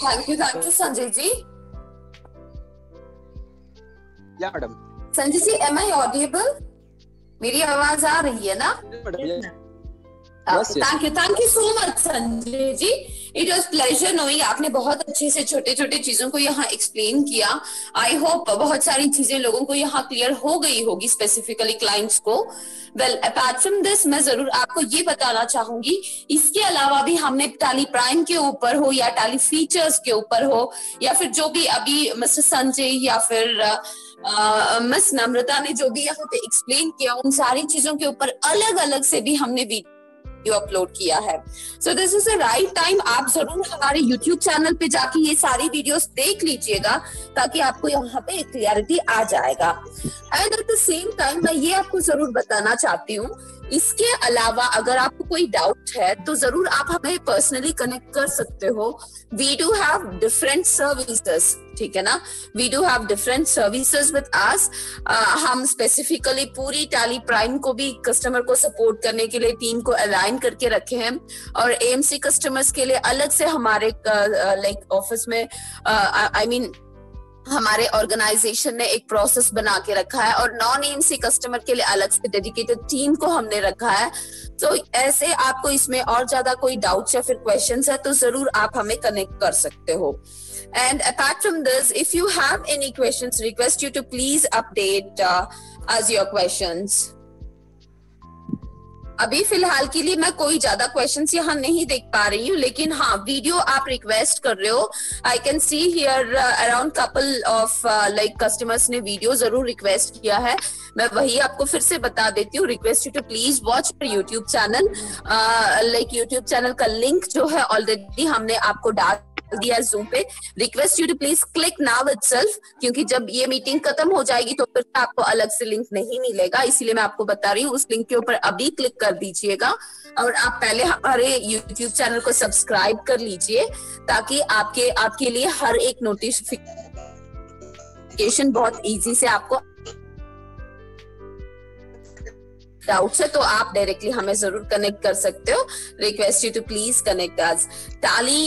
Speaker 1: thank you Sanjay ji.
Speaker 2: या madam.
Speaker 1: Sanjay ji, am I audible? मेरी आवाज आ रही है ना? Thank you so much Sanjay ji. It was pleasure knowing. आपने बहुत अच्छे से छोटे छोटे चीजों को यहाँ एक्सप्लेन किया। आई होप बहुत सारी चीजें लोगों को यहाँ क्लियर हो गई होगी, स्पेसिफिकली क्लाइंट्स को। वेल, अपार्ट फ्रॉम दिस मैं जरूर आपको ये बताना चाहूंगी, इसके अलावा भी हमने टैली प्राइम के ऊपर हो या टैली फीचर्स के ऊपर हो, या फिर जो भी अभी मिस्टर संजय या फिर मिस नम्रता ने जो भी यहाँ पे एक्सप्लेन किया, उन सारी चीजों के ऊपर अलग अलग से भी हमने वीडियो अपलोड किया है। So this is the right time, आप जरूर हमारे YouTube चैनल पे जाके ये सारी वीडियोस देख लीजिएगा, ताकि आपको यहाँ पे क्लियरिटी आ जाएगा। And at the same time मैं ये आपको जरूर बताना चाहती हूँ, इसके अलावा अगर आपको कोई डाउट है तो जरूर आप हमें पर्सनली कनेक्ट कर सकते हो। We do have different services, ठीक है ना. We do have different services with us. हम स्पेसिफिकली पूरी टैली प्राइम को भी कस्टमर को सपोर्ट करने के लिए टीम को अलाइन करके रखे हैं, और एएमसी कस्टमर्स के लिए अलग से हमारे लाइक ऑफिस में आई मीन हमारे ऑर्गेनाइजेशन ने एक प्रोसेस बना के रखा है, और नॉन एएमसी कस्टमर के लिए अलग से डेडिकेटेड टीम को हमने रखा है. तो ऐसे आपको इसमें और ज्यादा कोई डाउट्स या फिर क्वेश्चंस है तो जरूर आप हमें कनेक्ट कर सकते हो. And apart from this, if you have any questions, request you to please update us your questions. अभी फिलहाल के लिए मैं कोई ज्यादा क्वेश्चंस यहाँ नहीं देख पा रही हूँ, लेकिन हाँ वीडियो आप रिक्वेस्ट कर रहे हो. I can see here around couple of like customers ने वीडियो जरूर रिक्वेस्ट किया है. मैं वही आपको फिर से बता देती हूँ. Request you to please watch YouTube channel. Like YouTube channel का लिंक जो है ऑलरेडी हमने आपको डाल दिया Zoom पे. Request you to please click now itself, क्योंकि जब ये मीटिंग खत्म हो जाएगी तो फिर आपको अलग से लिंक नहीं मिलेगा, इसीलिए मैं आपको बता रही हूँ उस लिंक के ऊपर अभी क्लिक कर दीजिएगा. और आप पहले हमारे YouTube चैनल को सब्सक्राइब कर लीजिए, ताकि आपके लिए हर एक नोटिफिकेशन बहुत इजी से आपको डाउट्स है तो आप डायरेक्टली हमें जरूर कनेक्ट कर सकते हो. Request you to please connect us. Tally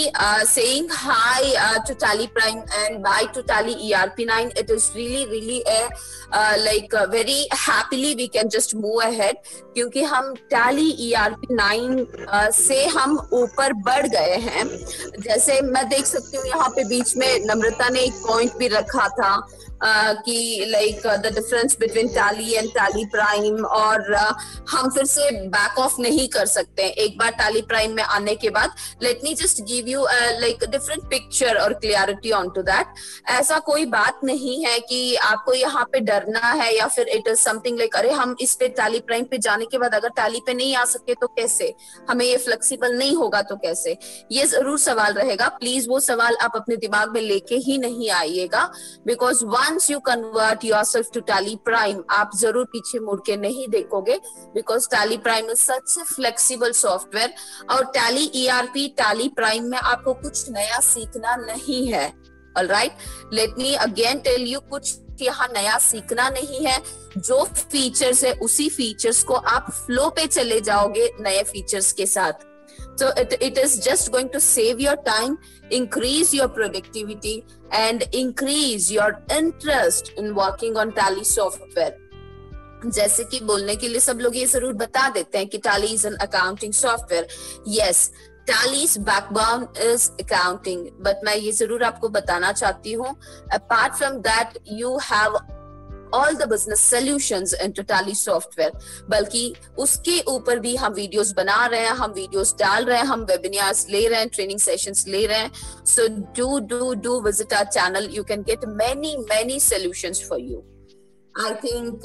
Speaker 1: saying hi to Tally Prime and bye to Tally ERP9. It is really a very happily we can just move ahead, क्योंकि हम Tally ERP9 से हम ऊपर बढ़ गए हैं. जैसे मैं देख सकती हूँ यहाँ पे बीच में नम्रता ने एक पॉइंट भी रखा था कि like the difference between Tally and Tally Prime, और हम फिर से बैक ऑफ नहीं कर सकते. एक बार Tally Prime में आने के बाद let me just give you like different picture और क्लियरिटी ऑन टू दैट. ऐसा कोई बात नहीं है कि आपको यहाँ पे डरना है या फिर इट इज समथिंग लाइक अरे हम इस पे Tally Prime पे जाने के बाद अगर Tally पे नहीं आ सके तो कैसे, हमें ये फ्लेक्सिबल नहीं होगा तो कैसे, ये जरूर सवाल रहेगा. प्लीज वो सवाल आप अपने दिमाग में लेके ही नहीं आइएगा, because once you convert yourself to Tally Prime, आप जरूर पीछे मुड़ के नहीं देखोगे, because Tally Prime is such a flexible software. और Tally ERP, Tally Prime में आपको कुछ नया सीखना नहीं है. All right, let me again tell you, कुछ यहाँ नया सीखना नहीं है. जो फीचर्स है उसी फीचर्स को आप फ्लो पे चले जाओगे नए फीचर्स के साथ. So it is just going to save your time, increase your productivity, and increase your interest in working on Tally software. जैसे कि बोलने के लिए सब लोग ये जरूर बता देते हैं कि Tally is an accounting software. Yes, Tally's backbone is accounting, but मैं ये जरूर आपको बताना चाहती हूँ, apart from that you have all the business solutions into Tally software. बल्कि उसके ऊपर भी हम वीडियोस बना रहे हैं, हम वीडियोस डाल रहे हैं, हम वेबिनार्स ले रहे हैं, ट्रेनिंग सेशंस ले रहे हैं. So do visit our channel. You can get many solutions for you. I think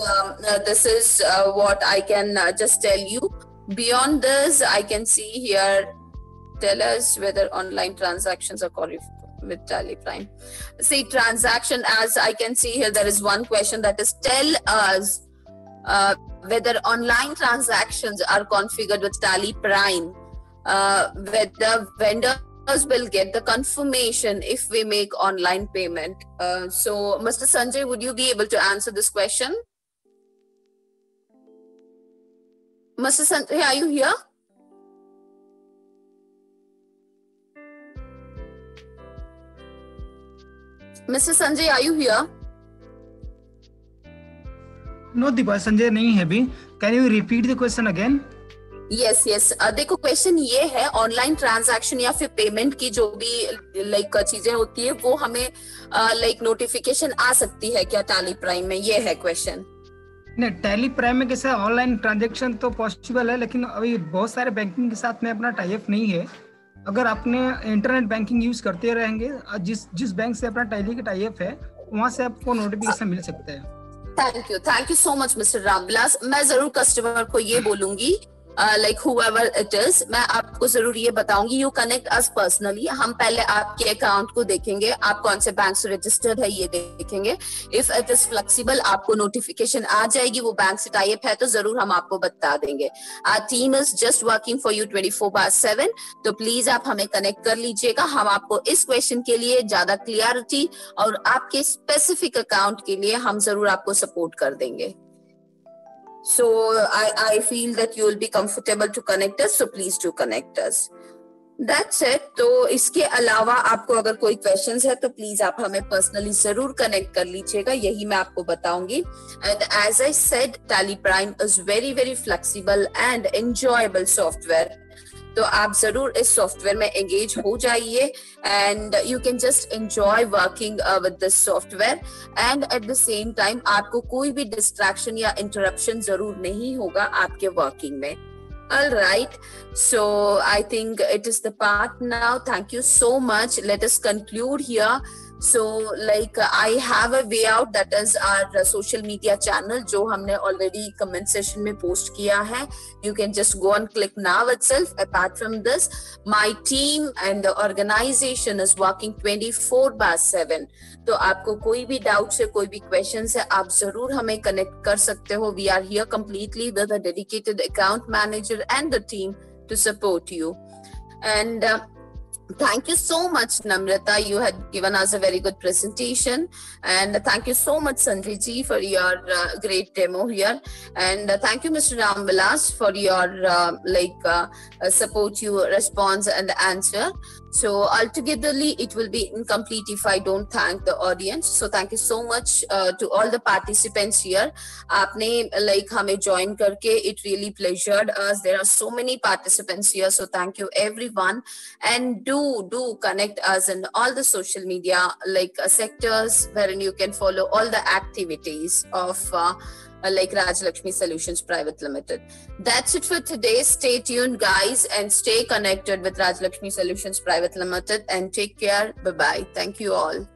Speaker 1: this is what I can just tell you. Beyond this, I can see here, tell us whether online transactions are qualified with Tally Prime. See, transaction, as I can see here, there is one question that is, tell us whether online transactions are configured with Tally Prime, whether vendors will get the confirmation if we make online payment. So Mr. Sanjay, would you be able to answer this question? Mr. Sanjay, are you here? Mr. Sanjay, are you here?
Speaker 5: No, Deepa, Sanjay नहीं है अभी. Can you repeat the question again?
Speaker 1: Yes. देखो क्वेश्चन ये है, ऑनलाइन ट्रांजैक्शन या फिर पेमेंट की जो भी लाइक चीजें होती है वो हमें लाइक नोटिफिकेशन आ सकती है क्या Tally Prime में, ये है क्वेश्चन.
Speaker 5: नहीं, Tally Prime में कैसा ऑनलाइन ट्रांजैक्शन तो पॉसिबल है, लेकिन अभी बहुत सारे बैंकिंग के साथ में अपना टाई अप नहीं है. अगर आपने इंटरनेट बैंकिंग यूज करते रहेंगे, जिस बैंक से अपना Tally का टाई अप है वहां से आपको नोटिफिकेशन मिल सकता है.
Speaker 1: Thank you so much mister Ramvilas. मैं जरूर कस्टमर को ये बोलूंगी like whoever it is, मैं आपको जरूर ये बताऊंगी. You connect us personally. हम पहले आपके अकाउंट को देखेंगे, आप कौन से बैंक से रजिस्टर्ड है ये देखेंगे. If it is flexible, आपको नोटिफिकेशन आ जाएगी वो बैंक से टाई अप है तो जरूर हम आपको बता देंगे. Our team is just working for you 24/7. तो प्लीज आप हमें कनेक्ट कर लीजिएगा. हम आपको इस क्वेश्चन के लिए ज्यादा क्लियरिटी और आपके स्पेसिफिक अकाउंट के लिए हम जरूर आपको सपोर्ट कर देंगे. So I feel that you will be comfortable to connect us. So please do connect us. That's it. तो इसके अलावा आपको अगर कोई क्वेश्चंस है तो प्लीज आप हमें पर्सनली जरूर कनेक्ट कर लीजिएगा. यही मैं आपको बताऊंगी. And as I said, Tally Prime is very very flexible and enjoyable software. तो आप जरूर इस सॉफ्टवेयर में एंगेज हो जाइए and you can just enjoy working with this software and at the same time आपको कोई भी डिस्ट्रैक्शन या इंटरप्शन जरूर नहीं होगा आपके वर्किंग में. All right, so I think it is the part now. Thank you so much. Let us conclude here. So like I have a way out, that is our social media channel जो हमने already comment section में post किया है. You can just go and click now itself. Apart from this, my team and the organization is working 24/7. तो आपको कोई भी डाउट है, कोई भी क्वेश्चन है, आप जरूर हमें कनेक्ट कर सकते हो. We are here completely with a dedicated account manager and the team to support you. And thank you so much, Namrata. You had given us a very good presentation. And thank you so much, Sanjay ji, for your great demo here. And thank you, Mr. Ramvilas, for your support, your response and answer. So altogetherly, it will be incomplete if I don't thank the audience. So thank you so much to all the participants here. आपने हमें join करके, it really pleasured us. There are so many participants here. So thank you everyone. And do connect us in all the social media sectors wherein you can follow all the activities of like Rajalakshmi Solutions Private Limited. That's it for today. Stay tuned, guys, and stay connected with Rajalakshmi Solutions Private Limited. And take care. Bye bye. Thank you all.